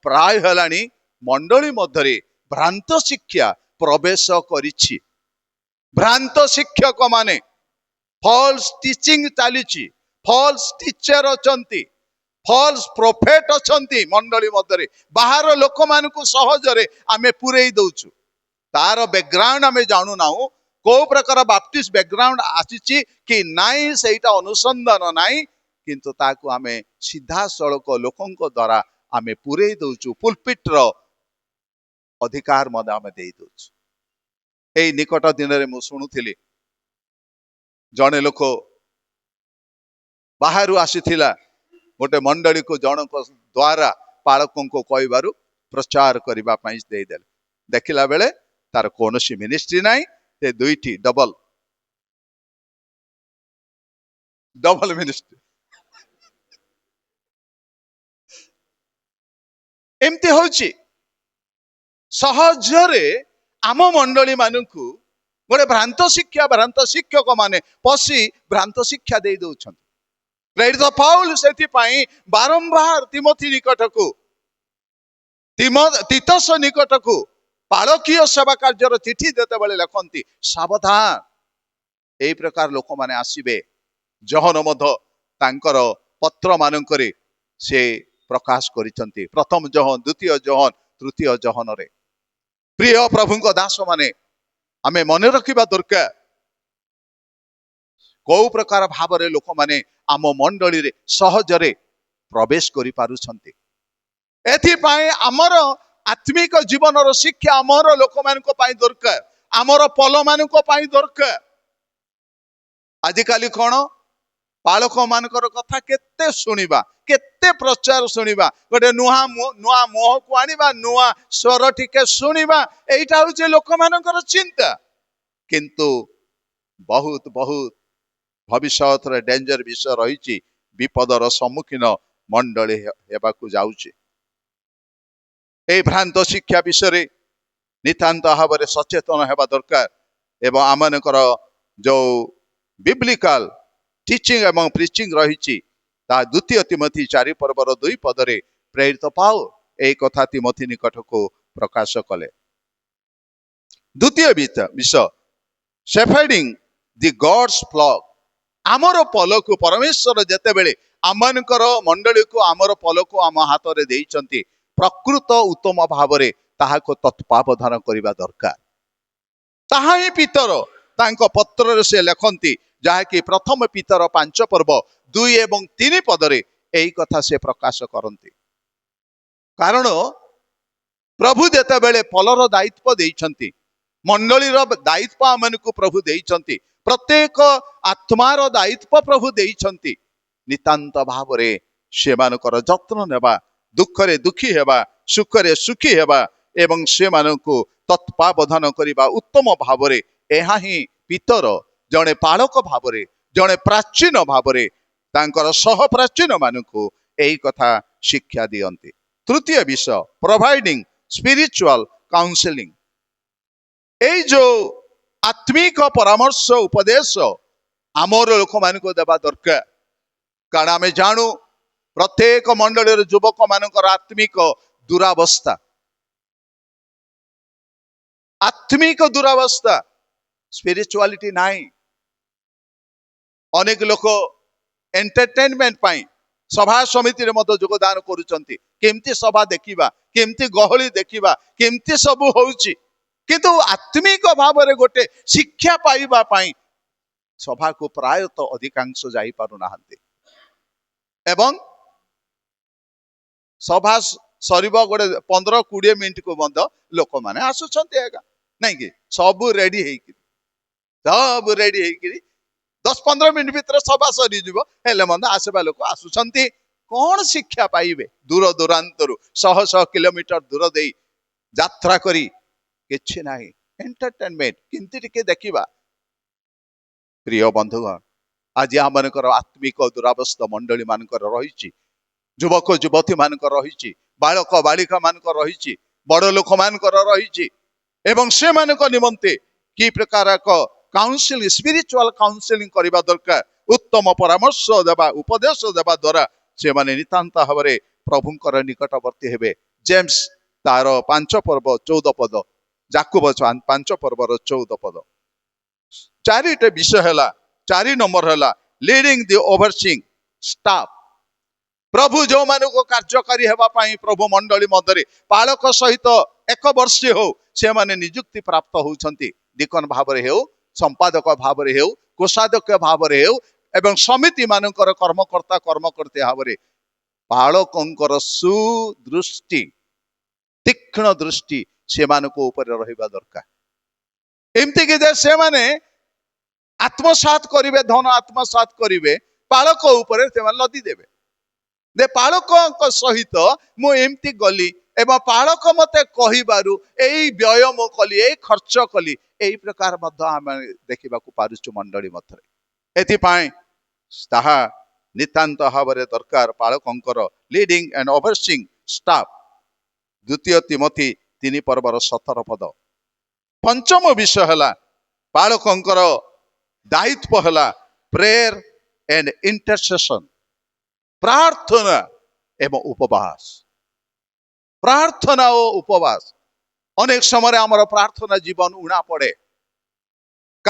ପ୍ରାୟ ହେଲାଣି ମଣ୍ଡଳୀ ମଧ୍ୟରେ ଭ୍ରାନ୍ତ ଶିକ୍ଷା ପ୍ରବେଶ କରିଛି। ଭ୍ରାନ୍ତ ଶିକ୍ଷକ ମାନେ, ଫଲ୍ସ ଟିଚିଂ ଚାଲିଛି, ଫଲ୍ସ ଟିଚର ଅଛନ୍ତି, ଫଲ୍ସ ପ୍ରୋଫେଟ ଅଛନ୍ତି ମଣ୍ଡଳୀ ମଧ୍ୟରେ। ବାହାର ଲୋକମାନଙ୍କୁ ସହଜରେ ଆମେ ପୁରେଇ ଦଉଛୁ। ତାର ବ୍ୟାକଗ୍ରାଉଣ୍ଡ ଆମେ ଜାଣୁନାହୁଁ, କୋଉ ପ୍ରକାର ବାପ୍ଟିଷ୍ଟ ବ୍ୟାକଗ୍ରାଉଣ୍ଡ ଆସିଛି କି ନାଇଁ ସେଇଟା ଅନୁସନ୍ଧାନ ନାହିଁ, କିନ୍ତୁ ତାକୁ ଆମେ ସିଧାସଳଖ ଲୋକଙ୍କ ଦ୍ୱାରା ଆମେ ପୁରେଇ ଦଉଛୁ। ପୁଲପିଟର ଅଧିକାର ମଧ୍ୟ ଆମେ ଦେଇ ଦଉଛୁ। ଏଇ ନିକଟ ଦିନରେ ମୁଁ ଶୁଣୁଥିଲି, ଜଣେ ଲୋକ ବାହାରୁ ଆସିଥିଲା, ଗୋଟେ ମଣ୍ଡଳୀକୁ ଜଣଙ୍କ ଦ୍ୱାରା ପାଳକଙ୍କୁ କହିବାରୁ ପ୍ରଚାର କରିବା ପାଇଁ ଦେଇଦେଲେ। ଦେଖିଲା ବେଳେ ତାର କୌଣସି ମିନିଷ୍ଟ୍ରି ନାହିଁ, ସେ ଦୁଇଟି ଡବଲ ମିନିଷ୍ଟ୍ରି। ଏମିତି ହଉଛି। ସହଜରେ ଆମ ମଣ୍ଡଳୀ ମାନଙ୍କୁ ଗୋଟେ ଭ୍ରାନ୍ତ ଶିକ୍ଷକ ମାନେ ପଶି ଭ୍ରାନ୍ତ ଶିକ୍ଷା ଦେଇ ଦଉଛନ୍ତି। ପ୍ରେରିତ ପାଉଲ ସେଥିପାଇଁ ବାରମ୍ବାର ତିମୋଥୀ ନିକଟକୁ, ତିତସ ନିକଟକୁ ପାଳକୀୟ ସେବା କାର୍ଯ୍ୟର ଚିଠି ଯେତେବେଳେ ଲେଖନ୍ତି, ସାବଧାନ, এই প্রকার ଲୋକମାନେ ଆସିବେ। ଜହନ ମଧ୍ୟ ତାଙ୍କର ପତ୍ର ମାନଙ୍କରେ ସେ ପ୍ରକାଶ କରିଛନ୍ତି। ପ୍ରଥମ ଜହନ, ଦ୍ୱିତୀୟ ଜହନ, ତୃତୀୟ ଜହନରେ। ପ୍ରିୟ ପ୍ରଭୁଙ୍କ ଦାସମାନେ, ଆମେ ମନେ ରଖିବା ଦରକାର କୋଉ ପ୍ରକାର ଭାବରେ ଲୋକମାନେ ଆମ ମଣ୍ଡଳୀରେ ସହଜରେ ପ୍ରବେଶ କରିପାରୁଛନ୍ତି। ଏଥିପାଇଁ ଆମର ଆତ୍ମିକ ଜୀବନର ଶିକ୍ଷା ଆମର ଲୋକମାନଙ୍କ ପାଇଁ ଦରକାର, ଆମର ପଲମାନଙ୍କ ପାଇଁ ଦରକାର। ଆଜିକାଲି କଣ, ପାଳକ ମାନଙ୍କର କଥା କେତେ ଶୁଣିବା, କେତେ ପ୍ରଚାର ଶୁଣିବା, ଗୋଟେ ନୂଆ ମୁହଁକୁ ଆଣିବା, ନୂଆ ସ୍ୱର ଟିକେ ଶୁଣିବା, ଏଇଟା ହଉଛି ଲୋକମାନଙ୍କର ଚିନ୍ତା। କିନ୍ତୁ ବହୁତ ବହୁତ ଭବିଷ୍ୟତରେ ଡେଞ୍ଜର ବିଷୟ ରହିଛି, ବିପଦର ସମ୍ମୁଖୀନ ମଣ୍ଡଳୀ ହେବାକୁ ଯାଉଛି। এই ଭ୍ରାନ୍ତ ଶିକ୍ଷା ବିଷୟରେ ନିତାନ୍ତ ଭାବରେ ସଚେତନ ହେବା ଦରକାର ଏବଂ ଆମମାନଙ୍କର ଯୋଉ ବିବ୍ଲିକାଲ ଟିଚିଂ ଏବଂ ପ୍ରିଚିଂ ରହିଛି ତାହା ଦ୍ୱିତୀୟ ତିମୋଥୀ 4 ପର୍ବର 2 ପଦରେ ପ୍ରେରିତ ପାଉଲ ଏହି କଥା ତିମୋଥୀ ନିକଟକୁ ପ୍ରକାଶ କଲେ। ଦ୍ୱିତୀୟ ବିଷୟ, shepherding the God's flock। ଆମର ପଲକୁ ପରମେଶ୍ୱର ଯେତେବେଳେ ଆମମାନଙ୍କର ମଣ୍ଡଳୀକୁ, ଆମର ପଲକୁ ଆମ ହାତରେ ଦେଇଛନ୍ତି, ପ୍ରକୃତ ଉତ୍ତମ ଭାବରେ ତାହାକୁ ତତ୍ତ୍ୱାବଧାନ କରିବା ଦରକାର। ତାହା ହିଁ ପିତର ତାଙ୍କ ପତ୍ରରେ ସେ ଲେଖନ୍ତି, ଯାହାକି ପ୍ରଥମ ପିତର 5 ପର୍ବ 2 ଏବଂ 3 ପଦରେ ଏହି କଥା ସେ ପ୍ରକାଶ କରନ୍ତି। କାରଣ ପ୍ରଭୁ ଯେତେବେଳେ ପଲର ଦାୟିତ୍ୱ ଦେଇଛନ୍ତି, ମଣ୍ଡଳୀର ଦାୟିତ୍ୱ ଆମମାନଙ୍କୁ ପ୍ରଭୁ ଦେଇଛନ୍ତି, ପ୍ରତ୍ୟେକ ଆତ୍ମାର ଦାୟିତ୍ୱ ପ୍ରଭୁ ଦେଇଛନ୍ତି, ନିତାନ୍ତ ଭାବରେ ସେମାନଙ୍କର ଯତ୍ନ ନେବା, ଦୁଃଖରେ ଦୁଃଖୀ ହେବା, ସୁଖରେ ସୁଖୀ ହେବା ଏବଂ ସେମାନଙ୍କୁ ତତ୍ତ୍ୱାବଧାନ କରିବା ଉତ୍ତମ ଭାବରେ, ଏହା ହିଁ ପିତର ଜଣେ ପାଳକ ଭାବରେ, ଜଣେ ପ୍ରାଚୀନ ଭାବରେ ତାଙ୍କର ସହ ପ୍ରାଚୀନ ମାନଙ୍କୁ ଏହି କଥା ଶିକ୍ଷା ଦିଅନ୍ତି। ତୃତୀୟ ବିଷୟ, ପ୍ରୋଭାଇଡିଂ ସ୍ପିରିଚୁଆଲ କାଉନସେଲିଂ। এই ଯୋଉ ଆତ୍ମିକ ପରାମର୍ଶ ଉପଦେଶ ଆମର ଲୋକମାନଙ୍କୁ ଦେବା ଦରକାର। କାରଣ ଆମେ ଜାଣୁ ପ୍ରତ୍ୟେକ ମଣ୍ଡଳୀର ଯୁବକ ମାନଙ୍କର ଆତ୍ମିକ ଦୁରାବସ୍ଥା, ସ୍ପିରିଚୁଆଲିଟି ନାହିଁ। ଅନେକ ଲୋକ ଏଣ୍ଟରଟେନମେଣ୍ଟ ପାଇଁ ସଭା ସମିତିରେ ମଧ୍ୟ ଯୋଗଦାନ କରୁଛନ୍ତି, କେମିତି ସଭା ଦେଖିବା, କେମିତି ଗହଳି ଦେଖିବା, କେମିତି ସବୁ ହଉଛି, କିନ୍ତୁ ଆତ୍ମିକ ଭାବରେ ଗୋଟେ ଶିକ୍ଷା ପାଇବା ପାଇଁ ସଭାକୁ ପ୍ରାୟତଃ ଅଧିକାଂଶ ଯାଇପାରୁନାହାନ୍ତି। ଏବଂ ସଭା ସରିବ ଗୋଟେ 15-20 ମିନିଟକୁ ମଧ୍ୟ ଲୋକମାନେ ଆସୁଛନ୍ତି ଆଜ୍ଞା, ନାଇଁ କି? ସବୁ ରେଡି ହେଇକିରି 10-15 ମିନିଟ ଭିତରେ ସଭା ସରିଯିବ, ହେଲେ ମଧ୍ୟ ଆସିବା ଲୋକ ଆସୁଛନ୍ତି। କଣ ଶିକ୍ଷା ପାଇବେ? ଦୂର ଦୂରାନ୍ତରୁ ଶହ ଶହ କିଲୋମିଟର ଦୂର ଦେଇ ଯାତ୍ରା କରି କିଛି ନାହିଁ, ଏଣ୍ଟରଟେନମେଣ୍ଟ କେମିତି ଟିକେ ଦେଖିବା। ପ୍ରିୟ ବନ୍ଧୁଗଣ, ଆଜି ଆମମାନଙ୍କର ଆତ୍ମିକ ଦୁରାବସ୍ଥା ମଣ୍ଡଳୀ ମାନଙ୍କର ରହିଛି, ଯୁବକ ଯୁବତୀ ମାନଙ୍କର ରହିଛି, ବାଳକ ବାଳିକା ମାନଙ୍କର ରହିଛି, ବଡ ଲୋକ ମାନଙ୍କର ରହିଛି ଏବଂ ସେମାନଙ୍କ ନିମନ୍ତେ କି ପ୍ରକାର ଏକ କାଉନସିଲିଂ, ସ୍ପିରିଚୁଆଲ କାଉନସିଲିଂ କରିବା ଦରକାର। ଉତ୍ତମ ପରାମର୍ଶ ଦେବା, ଉପଦେଶ ଦେବା ଦ୍ୱାରା ସେମାନେ ନିତାନ୍ତ ଭାବରେ ପ୍ରଭୁଙ୍କର ନିକଟବର୍ତ୍ତୀ ହେବେ। ଜେମ୍ସ ତାର 5 ପର୍ବ 14 ପଦ, ଯାକୁବ 5 ପର୍ବର 14 ପଦ। 4ଟି ବିଷୟ ହେଲା, 4 ନମ୍ବର ହେଲା লিডিং ଦି ଓଭରସିଂ ଷ୍ଟାଫ୍। ପ୍ରଭୁ ଯୋଉମାନଙ୍କୁ କାର୍ଯ୍ୟକାରୀ ହେବା ପାଇଁ ପ୍ରଭୁ ମଣ୍ଡଳୀ ମଧ୍ୟରେ ପାଳକ ସହିତ 1 ବର୍ଷ ହଉ ସେମାନେ ନିଯୁକ୍ତି ପ୍ରାପ୍ତ ହଉଛନ୍ତି, ଡିକନ ଭାବରେ ହେଉ, ସମ୍ପାଦକ ଭାବରେ ହେଉ, କୋଷାଧ୍ୟକ୍ଷ ଭାବରେ ହେଉ ଏବଂ ସମିତି ମାନଙ୍କର କର୍ମକର୍ତ୍ତା କର୍ମକର୍ତ୍ତୀ ଭାବରେ ପାଳକଙ୍କର ସୁଦୃଷ୍ଟି, ତୀକ୍ଷ୍ଣ ଦୃଷ୍ଟି ସେମାନଙ୍କ ଉପରେ ରହିବା ଦରକାର। ଏମିତି କି ଯେ ସେମାନେ ଆତ୍ମସାତ କରିବେ, ଧନ ଆତ୍ମସାତ କରିବେ, ପାଳକ ଉପରେ ସେମାନେ ଲଦି ଦେବେ। ଯେ ପାଳକଙ୍କ ସହିତ ମୁଁ ଏମିତି ଗଲି ଏବଂ ପାଳକ ମତେ କହିବାରୁ ଏଇ ବ୍ୟୟ ମୁଁ କଲି, ଏଇ ଖର୍ଚ୍ଚ କଲି, ଏଇ ପ୍ରକାର ମଧ୍ୟ ଆମେ ଦେଖିବାକୁ ପାରୁଛୁ ମଣ୍ଡଳୀ ମଧ୍ୟରେ। ଏଥିପାଇଁ ତାହା ନିତାନ୍ତ ଭାବରେ ଦରକାର ପାଳକଙ୍କର লিডিং ଆଣ୍ଡ ଓଭରସିଂ ଷ୍ଟାଫ୍। ଦ୍ୱିତୀୟ ତିମୋଥୀ 3 ପର୍ବର 17 ପଦ। ପଞ୍ଚମ ବିଷୟ ହେଲା ପାଳକଙ୍କର ଦାୟିତ୍ୱ ହେଲା ପ୍ରେୟର ଆଣ୍ଡ ଇଣ୍ଟରସେସନ, ପ୍ରାର୍ଥନା ଏବଂ ଉପବାସ। ପ୍ରାର୍ଥନା ଓ ଉପବାସ। ଅନେକ ସମୟରେ ଆମର ପ୍ରାର୍ଥନା ଜୀବନ ଉଣା ପଡେ,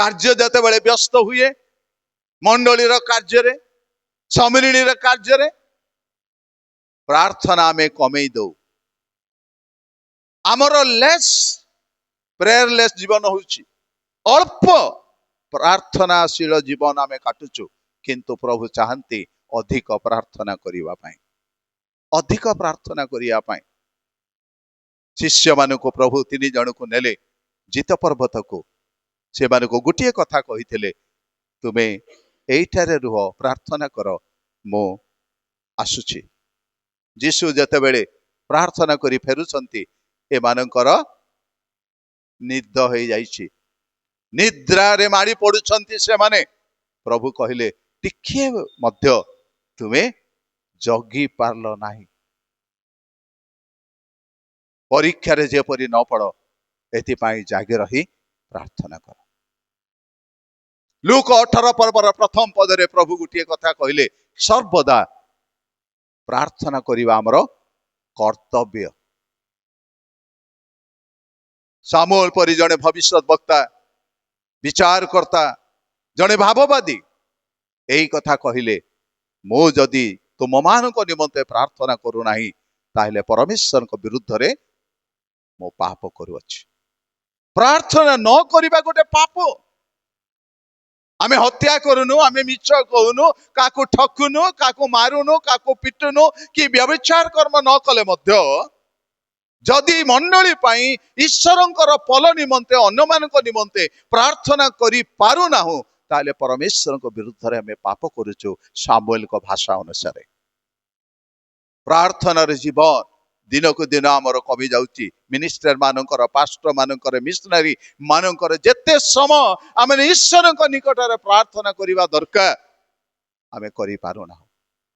କାର୍ଯ୍ୟ ଯେତେବେଳେ ବ୍ୟସ୍ତ ହୁଏ, ମଣ୍ଡଳୀର କାର୍ଯ୍ୟରେ, ସମ୍ମିଳନୀର କାର୍ଯ୍ୟରେ ପ୍ରାର୍ଥନା ଆମେ କମେଇ ଦଉ। ଆମର ପ୍ରେୟରଲେସ୍ ଜୀବନ ହଉଛି, ଅଳ୍ପ ପ୍ରାର୍ଥନାଶୀଳ ଜୀବନ ଆମେ କାଟୁଛୁ। କିନ୍ତୁ ପ୍ରଭୁ ଚାହାନ୍ତି ଅଧିକ ପ୍ରାର୍ଥନା କରିବା ପାଇଁ, ଅଧିକ ପ୍ରାର୍ଥନା କରିବା ପାଇଁ। ଶିଷ୍ୟମାନଙ୍କୁ ପ୍ରଭୁ 3 ଜଣଙ୍କୁ ନେଲେ ଜିତ ପର୍ବତକୁ। ସେମାନଙ୍କୁ ଗୋଟିଏ କଥା କହିଥିଲେ, ତୁମେ ଏଇଠାରେ ରୁହ, ପ୍ରାର୍ଥନା କର, ମୁଁ ଆସୁଛି। ଯୀଶୁ ଯେତେବେଳେ ପ୍ରାର୍ଥନା କରି ଫେରୁଛନ୍ତି, ଏମାନଙ୍କର ନିଦ ହେଇଯାଇଛି, ନିଦ୍ରାରେ ମାଡ଼ି ପଡୁଛନ୍ତି ସେମାନେ। ପ୍ରଭୁ କହିଲେ, ଟିକିଏ ମଧ୍ୟ ତୁମେ ଜଗି ପାରିଲ ନାହିଁ। ପରୀକ୍ଷାରେ ଯେପରି ନ ପଡ, ଏଥିପାଇଁ ଜାଗି ରହି ପ୍ରାର୍ଥନା କର। ଲୁକ 18 ପର୍ବର ପ୍ରଥମ ପଦରେ ପ୍ରଭୁ ଗୋଟିଏ କଥା କହିଲେ, ସର୍ବଦା ପ୍ରାର୍ଥନା କରିବା ଆମର କର୍ତ୍ତବ୍ୟ। ସାମୁଏଲ ପରି ଜଣେ ଭବିଷ୍ୟତ ବକ୍ତା, ବିଚାରକର୍ତ୍ତା, ଜଣେ ଭାବବାଦୀ ଏଇ କଥା କହିଲେ, ମୁଁ ଯଦି ତୁମମାନଙ୍କ ନିମନ୍ତେ ପ୍ରାର୍ଥନା କରୁନାହିଁ, ତାହେଲେ ପରମେଶ୍ୱରଙ୍କ ବିରୁଦ୍ଧରେ ମୁଁ ପାପ କରୁଅଛି। ପ୍ରାର୍ଥନା ନ କରିବା ଗୋଟେ ପାପ। ଆମେ ହତ୍ୟା କରୁନୁ, ଆମେ ମିଛ କହୁନୁ, କାହାକୁ ଠକୁନୁ, କାହାକୁ ମାରୁନୁ, କାହାକୁ ପିଟୁନୁ, କି ବ୍ୟଭିଚାର କର୍ମ ନ କଲେ ମଧ୍ୟ ଯଦି ମଣ୍ଡଳୀ ପାଇଁ, ଈଶ୍ୱରଙ୍କର ପଲ ନିମନ୍ତେ, ଅନ୍ୟମାନଙ୍କ ନିମନ୍ତେ ପ୍ରାର୍ଥନା କରି ପାରୁନାହୁଁ, ତାହେଲେ ପରମେଶ୍ୱରଙ୍କ ବିରୁଦ୍ଧରେ ଆମେ ପାପ କରୁଛୁ। ସାମୁଏଲଙ୍କ ଭାଷା ଅନୁସାରେ ପ୍ରାର୍ଥନାର ଜୀବନ ଦିନକୁ ଦିନ ଆମର କମି ଯାଉଛି। ମିନିଷ୍ଟର ମାନଙ୍କର, ପାଷ୍ଟର ମାନଙ୍କର, ମିଶନାରୀ ମାନଙ୍କର ଯେତେ ସମୟ ଆମେ ଈଶ୍ୱରଙ୍କ ନିକଟରେ ପ୍ରାର୍ଥନା କରିବା ଦରକାର, ଆମେ କରିପାରୁନାହୁଁ।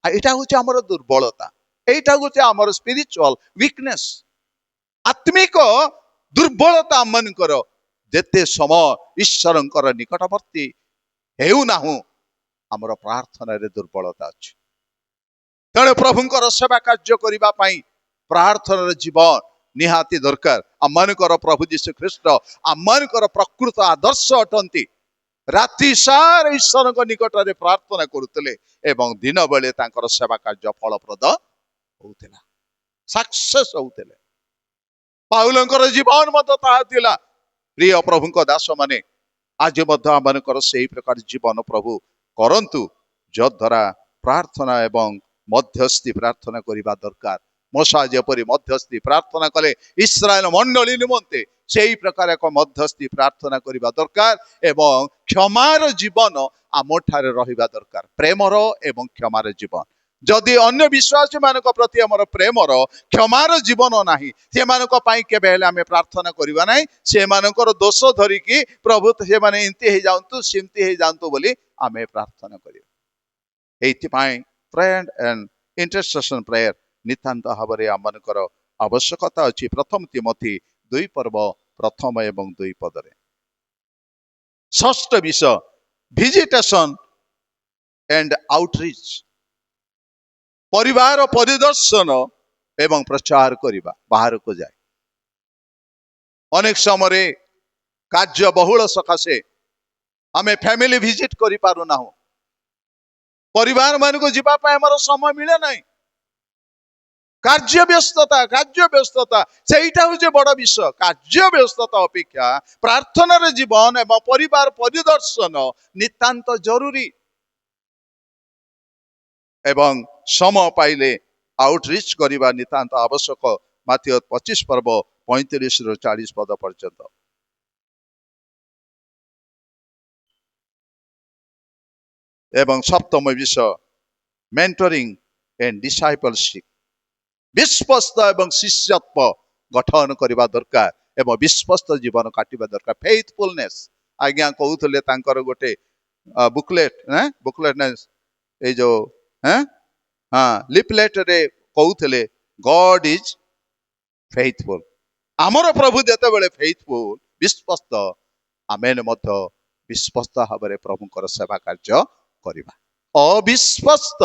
ଏଇଟା ହଉଛି ଆମର ଦୁର୍ବଳତା, ଏଇଟା ହଉଛି ଆମର ସ୍ପିରିଚୁଆଲ ୱିକନେସ୍, ଆତ୍ମିକ ଦୁର୍ବଳତା। ଆମମାନଙ୍କର ଯେତେ ସମୟ ଈଶ୍ୱରଙ୍କର ନିକଟବର୍ତ୍ତୀ ହେଉନାହୁଁ, ଆମର ପ୍ରାର୍ଥନାରେ ଦୁର୍ବଳତା ଅଛି। ତେଣୁ ପ୍ରଭୁଙ୍କର ସେବା କାର୍ଯ୍ୟ କରିବା ପାଇଁ ପ୍ରାର୍ଥନାର ଜୀବନ ନିହାତି ଦରକାର। ଆମମାନଙ୍କର ପ୍ରଭୁ ଯୀଶୁ ଖ୍ରୀଷ୍ଟ ଆମମାନଙ୍କର ପ୍ରକୃତ ଆଦର୍ଶ ଅଟନ୍ତି। ରାତି ସାରା ଈଶ୍ୱରଙ୍କ ନିକଟରେ ପ୍ରାର୍ଥନା କରୁଥିଲେ ଏବଂ ଦିନ ବେଳେ ତାଙ୍କର ସେବା କାର୍ଯ୍ୟ ଫଳପ୍ରଦ ହଉଥିଲା, ସକ୍ସେସ୍ ହଉଥିଲେ। ପାଉଲଙ୍କର ଜୀବନ ମଧ୍ୟ ତାହା ଥିଲା। ପ୍ରିୟ ପ୍ରଭୁଙ୍କ ଦାସ ମାନେ, ଆଜି ମଧ୍ୟ ଆମମାନଙ୍କର ସେହି ପ୍ରକାର ଜୀବନ ପ୍ରଭୁ କରନ୍ତୁ, ଯଦ୍ୱାରା ପ୍ରାର୍ଥନା ଏବଂ ମଧ୍ୟସ୍ଥି ପ୍ରାର୍ଥନା କରିବା ଦରକାର। ମୋଶା ଯେପରି ମଧ୍ୟସ୍ଥି ପ୍ରାର୍ଥନା କଲେ ଇସ୍ରାଏଲ ମଣ୍ଡଳୀ ନିମନ୍ତେ, ସେହି ପ୍ରକାର ଏକ ମଧ୍ୟସ୍ଥି ପ୍ରାର୍ଥନା କରିବା ଦରକାର। ଏବଂ କ୍ଷମାର ଜୀବନ ଆମଠାରେ ରହିବା ଦରକାର, ପ୍ରେମର ଏବଂ କ୍ଷମାର ଜୀବନ। ଯଦି ଅନ୍ୟ ବିଶ୍ୱାସୀ ମାନଙ୍କ ପ୍ରତି ଆମର ପ୍ରେମର, କ୍ଷମାର ଜୀବନ ନାହିଁ, ସେମାନଙ୍କ ପାଇଁ କେବେ ହେଲେ ଆମେ ପ୍ରାର୍ଥନା କରିବା ନାହିଁ। ସେମାନଙ୍କର ଦୋଷ ଧରିକି ପ୍ରଭୁ ସେମାନେ ଏମିତି ହେଇଯାଆନ୍ତୁ, ସେମିତି ହେଇଯାଆନ୍ତୁ ବୋଲି ଆମେ ପ୍ରାର୍ଥନା କରିବା। ଏଇଥିପାଇଁ ପ୍ରେୟାର ଆଣ୍ଡ ଇଣ୍ଟରସେସନ ପ୍ରେୟାର ନିତାନ୍ତ ଭାବରେ ଆମମାନଙ୍କର ଆବଶ୍ୟକତା ଅଛି। ପ୍ରଥମ ତିମୋଥୀ 2 ପର୍ବ 1 ଏବଂ 2 ପଦରେ। ଷଷ୍ଠ ବିଷୟ, ଭିଜିଟେସନ ଆଣ୍ଡ ଆଉଟରିଚ୍, ପରିବାର ପରିଦର୍ଶନ ଏବଂ ପ୍ରଚାର କରିବା। ବାହାରକୁ ଯାଏ, ଅନେକ ସମୟରେ କାର୍ଯ୍ୟ ବହୁଳ ସକାଶେ ଆମେ ଫ୍ୟାମିଲି ଭିଜିଟ କରିପାରୁନାହୁଁ, ପରିବାର ମାନଙ୍କୁ ଯିବା ପାଇଁ ଆମର ସମୟ ମିଳେ ନାହିଁ। କାର୍ଯ୍ୟ ବ୍ୟସ୍ତତା ସେଇଟା ହଉଛି ବଡ ବିଷୟ। କାର୍ଯ୍ୟ ବ୍ୟସ୍ତତା ଅପେକ୍ଷା ପ୍ରାର୍ଥନାର ଜୀବନ ଏବଂ ପରିବାର ପରିଦର୍ଶନ ନିତାନ୍ତ ଜରୁରୀ। ଏବଂ ସମୟ ପାଇଲେ ଆଉଟରିଚ୍ କରିବା ନିତାନ୍ତ ଆବଶ୍ୟକ। ମାଥିୟ 25 ପର୍ବ 35 ରୁ 40 ପଦ ପର୍ଯ୍ୟନ୍ତ। ଏବଂ ସପ୍ତମ ବିଷୟ, ମେଣ୍ଟରିଂ ଏଣ୍ଡ ଡିସାଇପଲସିପ୍, ବିଶ୍ୱସ୍ତ ଏବଂ ଶିଷ୍ୟତ୍ୱ ଗଠନ କରିବା ଦରକାର ଏବଂ ବିଶ୍ୱସ୍ତ ଜୀବନ କାଟିବା ଦରକାର। ଫେଥଫୁଲନେସ୍, ଆଜ୍ଞା କହୁଥିଲେ ତାଙ୍କର ଗୋଟେ ବୁକଲେଟ ଏଇ ଯୋଉ ଲିଫଲେଟରେ କହୁଥିଲେ, ଗଡ୍ ଇଜ ଫେଥଫୁଲ। ଆମର ପ୍ରଭୁ ଯେତେବେଳେ ଫେଥଫୁଲ, ବିଶ୍ୱସ୍ତ, ଆମେ ମଧ୍ୟ ବିଶ୍ୱସ୍ତ ଭାବରେ ପ୍ରଭୁଙ୍କର ସେବା କାର୍ଯ୍ୟ କରିବା। ଅବିଶ୍ୱସ୍ତ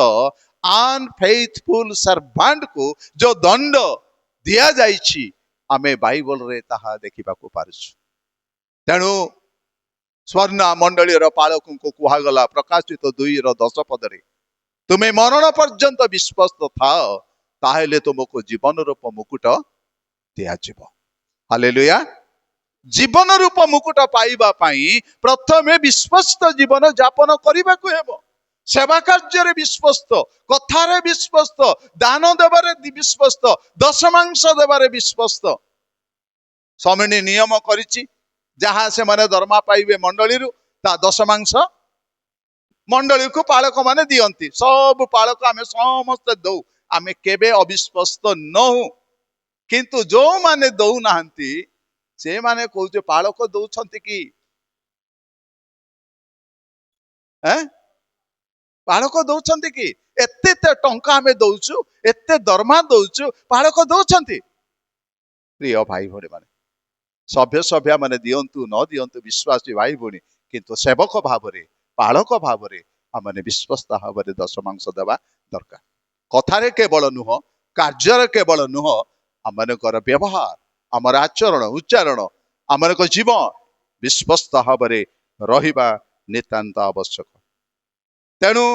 ଅନଫେଥଫୁଲ ସର୍ଭାଣ୍ଟକୁ ଯୋଉ ଦଣ୍ଡ ଦିଆଯାଇଛି, ଆମେ ବାଇବଲରେ ତାହା ଦେଖିବାକୁ ପାରୁଛୁ। ତେଣୁ ସ୍ୱର୍ଣ୍ଣ ମଣ୍ଡଳୀର ପାଳକଙ୍କୁ କୁହାଗଲା ପ୍ରକାଶିତ 2:10 ପଦରେ, ତୁମେ ମରଣ ପର୍ଯ୍ୟନ୍ତ ବିଶ୍ୱସ୍ତ ଥାଅ, ତାହେଲେ ତୁମକୁ ଜୀବନ ରୂପ ମୁକୁଟ ଦିଆଯିବ। ହାଲେଲୁୟା। ଜୀବନ ରୂପ ମୁକୁଟ ପାଇବା ପାଇଁ ପ୍ରଥମେ ବିଶ୍ୱସ୍ତ ଜୀବନ ଯାପନ କରିବାକୁ ହେବ। ସେବା କାର୍ଯ୍ୟରେ ବିଶ୍ୱସ୍ତ, କଥାରେ ବିଶ୍ୱସ୍ତ, ଦାନ ଦେବାରେ ବିଶ୍ୱସ୍ତ, ଦଶମାଂଶ ଦେବାରେ ବିଶ୍ୱସ୍ତ। ସମିନି ନିୟମ କରିଛି, ଯାହା ସେମାନେ ଦରମା ପାଇବେ ମଣ୍ଡଳୀରୁ ତା ଦଶମାଂଶ ମଣ୍ଡଳୀକୁ ପାଳକ ମାନେ ଦିଅନ୍ତି। ସବୁ ପାଳକ ଆମେ ସମସ୍ତେ ଦଉ, ଆମେ କେବେ ଅବିଶ୍ୱସ୍ତ ନହୁ। କିନ୍ତୁ ଯୋଉମାନେ ଦଉନାହାନ୍ତି ସେମାନେ କହୁଛେ ପାଳକ ଦଉଛନ୍ତି କି? ପାଳକ ଦଉଛନ୍ତି କି? ଏତେ ଟଙ୍କା ଆମେ ଦଉଛୁ, ଏତେ ଦରମା ଦଉଛୁ, ପାଳକ ଦଉଛନ୍ତି? ପ୍ରିୟ ଭାଇ ଭଉଣୀ ମାନେ, ସଭ୍ୟା ମାନେ ଦିଅନ୍ତୁ ନ ଦିଅନ୍ତୁ ବିଶ୍ୱାସୀ ଭାଇ ଭଉଣୀ, କିନ୍ତୁ ସେବକ ଭାବରେ, ପାଳକ ଭାବରେ ଆମେ ବିଶ୍ୱସ୍ତ ଭାବରେ ଦଶମାଂଶ ଦେବା ଦରକାର। କଥାରେ କେବଳ ନୁହଁ, କାର୍ଯ୍ୟରେ କେବଳ ନୁହଁ, ଆମମାନଙ୍କର ବ୍ୟବହାର, ଆମର ଆଚରଣ ଉଚ୍ଚାରଣ, ଆମମାନଙ୍କ ଜୀବନ ବିଶ୍ୱସ୍ତ ଭାବରେ ରହିବା ନିତାନ୍ତ ଆବଶ୍ୟକ। ତେଣୁ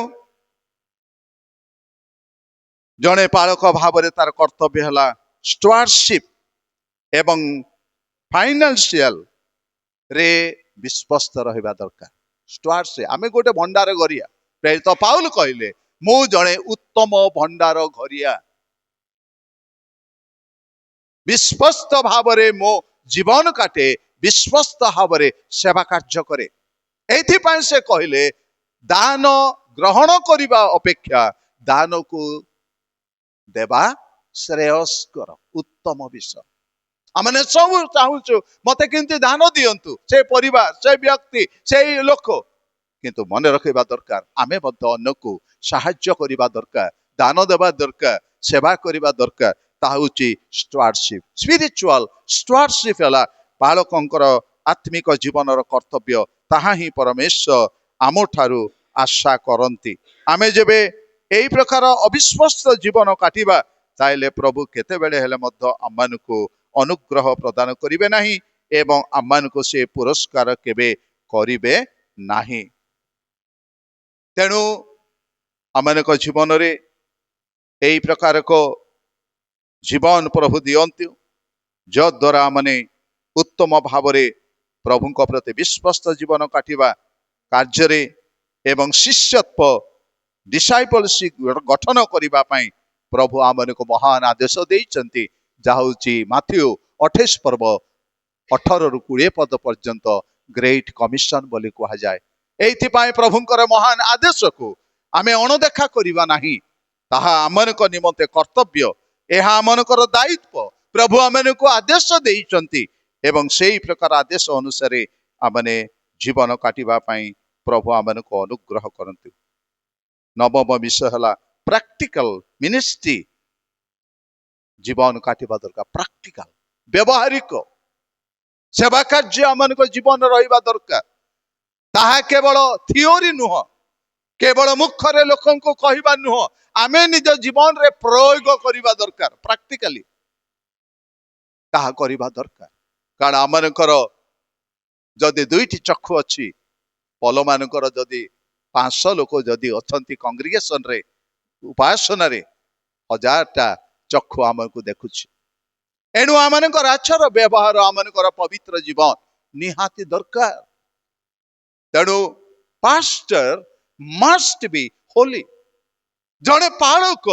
ଜଣେ ପାଳକ ଭାବରେ ତାର କର୍ତ୍ତବ୍ୟ ହେଲା ଷ୍ଟୁଆର୍ଡସିପ୍ ଏବଂ ଫାଇନାନ୍ସିଆଲ ରେ ବିଶ୍ୱସ୍ତ ରହିବା ଦରକାର। ଷ୍ଟୁଆର୍ଡସିପ୍, ଆମେ ଗୋଟେ ଭଣ୍ଡାର ଘରିଆ। ପ୍ରେରିତ ପାଉଲ କହିଲେ, ମୁଁ ଜଣେ ଉତ୍ତମ ଭଣ୍ଡାର ଘରିଆ, ବିଶ୍ୱସ୍ତ ଭାବରେ ମୋ ଜୀବନ କାଟେ, ବିଶ୍ୱସ୍ତ ଭାବରେ ସେବା କାର୍ଯ୍ୟ କରେ। ଏଇଥିପାଇଁ ସେ କହିଲେ, ଦାନ ଗ୍ରହଣ କରିବା ଅପେକ୍ଷା ଦାନକୁ ଦେବା ଶ୍ରେୟସ୍କର, ଉତ୍ତମ ବିଷୟ। ଆମେ ସବୁ ଚାହୁଁଛୁ ମତେ କେମିତି ଦାନ ଦିଅନ୍ତୁ, ସେ ପରିବାର, ସେ ବ୍ୟକ୍ତି, ସେଇ ଲୋକ। କିନ୍ତୁ ମନେ ରଖିବା ଦରକାର, ଆମେ ମଧ୍ୟ ଅନ୍ୟକୁ ସାହାଯ୍ୟ କରିବା ଦରକାର, ଦାନ ଦେବା ଦରକାର, ସେବା କରିବା ଦରକାର। ତାହା ହେଉଛି ଷ୍ଟୁଆର୍ଡସିପ୍। ସ୍ପିରିଚୁଆଲ ଷ୍ଟୁଆର୍ଡସିପ୍ ହେଲା ବାଳକଙ୍କର ଆତ୍ମିକ ଜୀବନର କର୍ତ୍ତବ୍ୟ। ତାହା ହିଁ ପରମେଶ୍ୱର ଆମଠାରୁ ଆଶା କରନ୍ତି। ଆମେ ଯେବେ ଏଇ ପ୍ରକାର ଅବିଶ୍ୱସ୍ତ ଜୀବନ କାଟିବା, ତାହେଲେ ପ୍ରଭୁ କେତେବେଳେ ହେଲେ ମଧ୍ୟ ଆମମାନଙ୍କୁ ଅନୁଗ୍ରହ ପ୍ରଦାନ କରିବେ ନାହିଁ ଏବଂ ଆମମାନଙ୍କୁ ସେ ପୁରସ୍କାର କେବେ କରିବେ ନାହିଁ। ତେଣୁ ଆମମାନଙ୍କ ଜୀବନରେ ଏଇ ପ୍ରକାରକ ଜୀବନ ପ୍ରଭୁ ଦିଅନ୍ତୁ, ଯଦ୍ୱାରା ଆମେ ଉତ୍ତମ ଭାବରେ ପ୍ରଭୁଙ୍କ ପ୍ରତି ବିଶ୍ୱସ୍ତ ଜୀବନ କାଟିବା କାର୍ଯ୍ୟରେ ଏବଂ ଶିଷ୍ୟତ୍ୱ ଡିସାଇପଲସିପ୍ ଗଠନ କରିବା ପାଇଁ ପ୍ରଭୁ ଆମମାନଙ୍କୁ ମହାନ ଆଦେଶ ଦେଇଛନ୍ତି, ଯାହା ହେଉଛି ମାଥ୍ୟୁ 28 ପର୍ବ 18ରୁ 20 ପଦ ପର୍ଯ୍ୟନ୍ତ ଗ୍ରେଟ୍ କମିଶନ ବୋଲି କୁହାଯାଏ। ଏଇଥିପାଇଁ ପ୍ରଭୁଙ୍କର ମହାନ ଆଦେଶକୁ ଆମେ ଅଣଦେଖା କରିବା ନାହିଁ। ତାହା ଆମମାନଙ୍କ ନିମନ୍ତେ କର୍ତ୍ତବ୍ୟ, ଏହା ଆମମାନଙ୍କର ଦାୟିତ୍ୱ। ପ୍ରଭୁ ଆମମାନଙ୍କୁ ଆଦେଶ ଦେଇଛନ୍ତି ଏବଂ ସେଇ ପ୍ରକାର ଆଦେଶ ଅନୁସାରେ ଆମେ ଜୀବନ କାଟିବା ପାଇଁ ପ୍ରଭୁ ଆମମାନଙ୍କୁ ଅନୁଗ୍ରହ କରନ୍ତୁ। ନବମ ବିଷୟ ହେଲା ପ୍ରାକ୍ଟିକାଲ ମିନିଷ୍ଟ୍ରି। ଜୀବନ କାଟିବା ଦରକାର, ପ୍ରାକ୍ଟିକାଲ ବ୍ୟବହାରିକ ସେବା କାର୍ଯ୍ୟ ଆମମାନଙ୍କ ଜୀବନ ରହିବା ଦରକାର। ତାହା କେବଳ ଥିଓରି ନୁହଁ, କେବଳ ମୁଖରେ ଲୋକଙ୍କୁ କହିବା ନୁହଁ, ଆମେ ନିଜ ଜୀବନରେ ପ୍ରୟୋଗ କରିବା ଦରକାର। ପ୍ରାକ୍ଟିକାଲି ତାହା କରିବା ଦରକାର। କାରଣ ଆମମାନଙ୍କର ଯଦି 2ଟି ଚକ୍ଷୁ ଅଛି, ପଲମାନଙ୍କର ଯଦି 500 ଲୋକ ଯଦି ଅଛନ୍ତି କଂଗ୍ରିଗେସନରେ, ଉପାସନାରେ 1000ଟା ଚକ୍ଷୁ ଆମକୁ ଦେଖୁଛି। ଏଣୁ ଆମମାନଙ୍କର ଆଚାର ବ୍ୟବହାର, ଆମମାନଙ୍କର ପବିତ୍ର ଜୀବନ ନିହାତି ଦରକାର। ତେଣୁ ପାଷ୍ଟର ମଷ୍ଟ ବି ହୋଲି। ଜଣେ ପାଳକ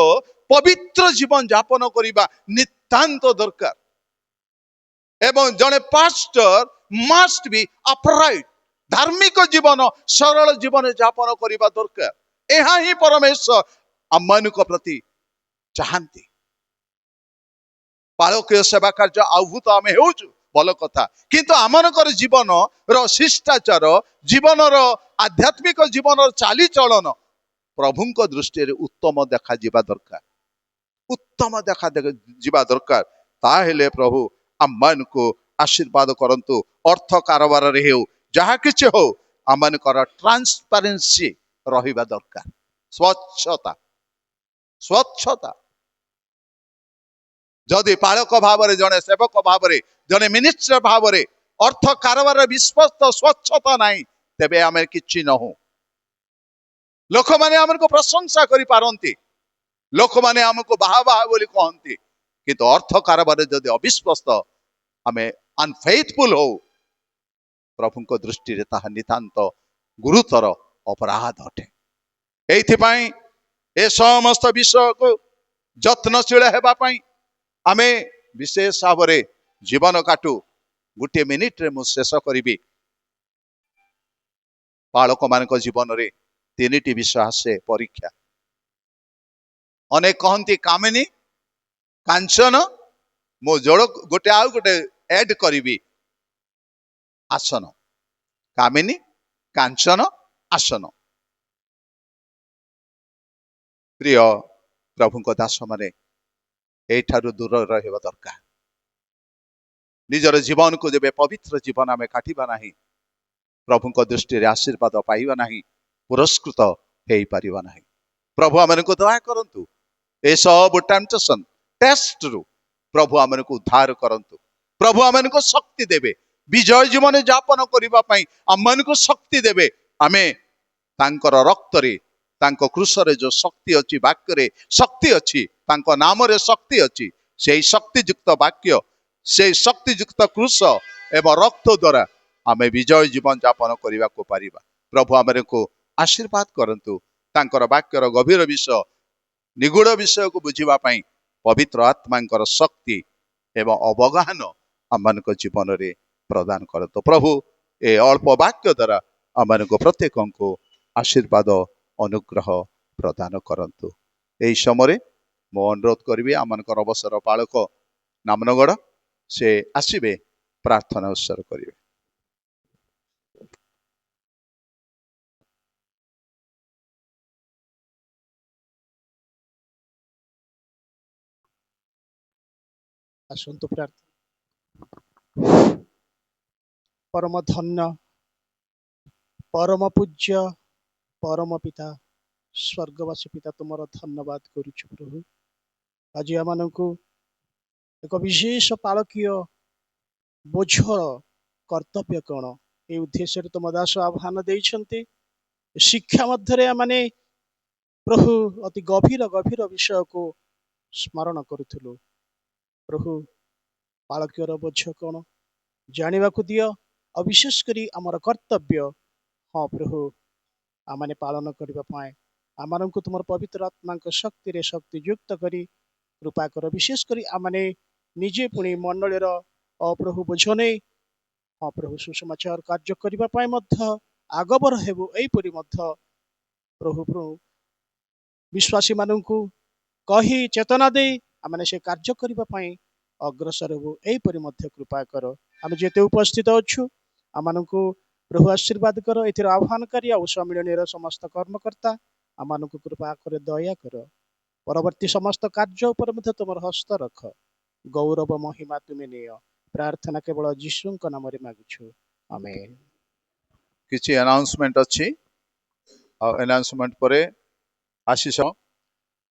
ପବିତ୍ର ଜୀବନ ଯାପନ କରିବା ନିତାନ୍ତ ଦରକାର ଏବଂ ଜଣେ ପାଷ୍ଟର ମଷ୍ଟ ବି ଅପରାଇଟ୍, ଧାର୍ମିକ ଜୀବନ, ସରଳ ଜୀବନ ଯାପନ କରିବା ଦରକାର। ଏହା ହିଁ ପରମେଶ୍ୱର ଆମମାନଙ୍କ ପ୍ରତି ଚାହାନ୍ତି। ପାଳକୀୟ ସେବା କାର୍ଯ୍ୟ ଆହୁତ ଆମେ ହେଉଛୁ, ଭଲ କଥା, କିନ୍ତୁ ଆମମାନଙ୍କର ଜୀବନର ଶିଷ୍ଟାଚାର, ଜୀବନର ଆଧ୍ୟାତ୍ମିକ ଜୀବନର ଚାଲିଚଳନ ପ୍ରଭୁଙ୍କ ଦୃଷ୍ଟିରେ ଉତ୍ତମ ଦେଖାଯିବା ଦରକାର, ଉତ୍ତମ ଯିବା ଦରକାର। ତାହେଲେ ପ୍ରଭୁ ଆମମାନଙ୍କୁ ଆଶୀର୍ବାଦ କରନ୍ତୁ। ଅର୍ଥ କାରବାରରେ ହେଉ, ଯାହା କିଛି ହଉ, ଆମମାନଙ୍କର ଟ୍ରାନ୍ସପାରେନ୍ସି ରହିବା ଦରକାର। ସ୍ୱଚ୍ଛତା। ଯଦି ପାଳକ ଭାବରେ, ଜଣେ ସେବକ ଭାବରେ, ଜଣେ ମିନିଷ୍ଟର ଭାବରେ अर्थ कारबार विश्वस्त स्वच्छता नहीं तेबे आमे किछि नहु लोक माने हमको प्रशंसा करि पारंती लोक माने हमको बाहा बाहा बोली कहंती किंतु अर्थ कारबार जदि अविश्वस्त आमे अनफेथफुल हो प्रभु को दृष्टि रे ताहा नितांत गुरुतर अपराध अटे एइथिपाई ए समस्त विषय को जत्नशील हेबा पाई आमे विशेष भाव रे जीवन काटू गोटे मिनिट रे मु शेष करिबी बालक मानक जीवन रे तीनिटी विषय आसे परीक्षा अनेक कहती कामिनी कांचन मो जोड़ गोटे आउ गोटे ऐड करिबी आसन कामिनी कांचन आसन प्रिय प्रभु दास माने एठारु दूर रहबा दरकार निजर जीवन को जब पवित्र जीवन आमे काटिबा नाही प्रभु दृष्टि रे आशीर्वाद पाइबा नाही पुरस्कृत हेई परिबा नाही प्रभु आमन को दया करंतु ए सब टेम्पटेशन टेस्ट रु प्रभु आमन को उद्धार करंतु प्रभु आमन को शक्ति देबे विजय जीवन यापन करिबा पई आमन को शक्ति देबे आमे तांकर रक्त रे तांको क्रूस रे जो शक्ति अछि वाक्य रे शक्ति अछि तांको नाम रे शक्ति अछि सेही शक्ति युक्त वाक्य से शक्ति युक्त क्रूस एवं रक्त द्वारा आमे विजय जीवन यापन करिबा को पारिबा प्रभु आमन को आशीर्वाद करंतु तांकर वाक्यर गभीर विषय निगूढ़ विषय को बुझिबा पई पवित्र आत्मांकर शक्ति एवं अवगाहन आमन को जीवन रे प्रदान करतो प्रभु ए अल्प वाक्य द्वारा आमन को प्रत्येक को आशीर्वाद अनुग्रह प्रदान करंतु एई समय मो अनुरोध करिवे आमनकर अवसर पालक नामनगढ़ से आसीबे प्रार्थना उत्सर्ग करिवे आसंतु प्रार्थना परम धन्य परम पूज्य परम पिता स्वर्गवासी पिता तुमर धन्यवाद करुछु प्रभु आज आमनकु एक विशेष पालकीय बोझर कर्तव्य कौन ये उद्देश्य तुम दास आह्वान देइछन्ति शिक्षा मध्य माने प्रभु अति गभीर गभीर विषय को स्मरण करुथुलु प्रभु पालकीयर बोझ कौन जानिबा को दियो और विशेष करी आमर कर्तव्य हाँ प्रभु आमने पालन करबा पाए आमनकु तुमर पवित्र आत्मा शक्ति रे शक्ति युक्त करी कृपा कर विशेष करी आमने निजे पुणी मंडलीर प्रभु बोझ नहीं हाँ प्रभु सुसमाचार कार्य करबा पाए मध्य आगबर हेबु एपरि मध्य प्रभु प्रभु विश्वासी माननकु कही चेतना दे आमने से कार्य करबा पाए अग्रसर हेबु एपरि मध्य कृपा कर आम जेते उपस्थित अछु आमनकु प्रभु आशीर्वाद कर एथिर आह्वानकारी और सम्मिलनीर समस्त कर्मकर्ता आमनकु कृपा कर दया कर परवर्ती समस्त कार्य उपर मध्य तुमर हस्त रख गौरव महिमा तुमे निय प्रार्थना केवल यीशु नाम रे मागुछु आमेन किछि अनाउंसमेंट अछि और अनाउंसमेंट परे आशीष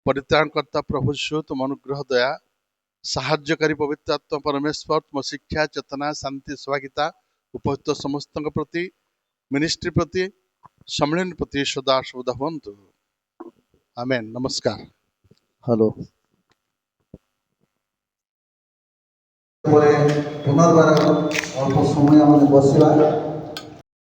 परित्राणकर्ता प्रभु यीशु तुम अनुग्रह दया साहाय्यकारी पवित्र आत्मा परमेश्वर तुम शिक्षा चेतना शांति सहभागिता उपस्थित समस्त प्रति मिनिस्ट्री प्रति सम्मेलन प्रति सदा सर्वदा हुंतु आमेन नमस्कार हेलो पुनर्बार अल्प समय बसवा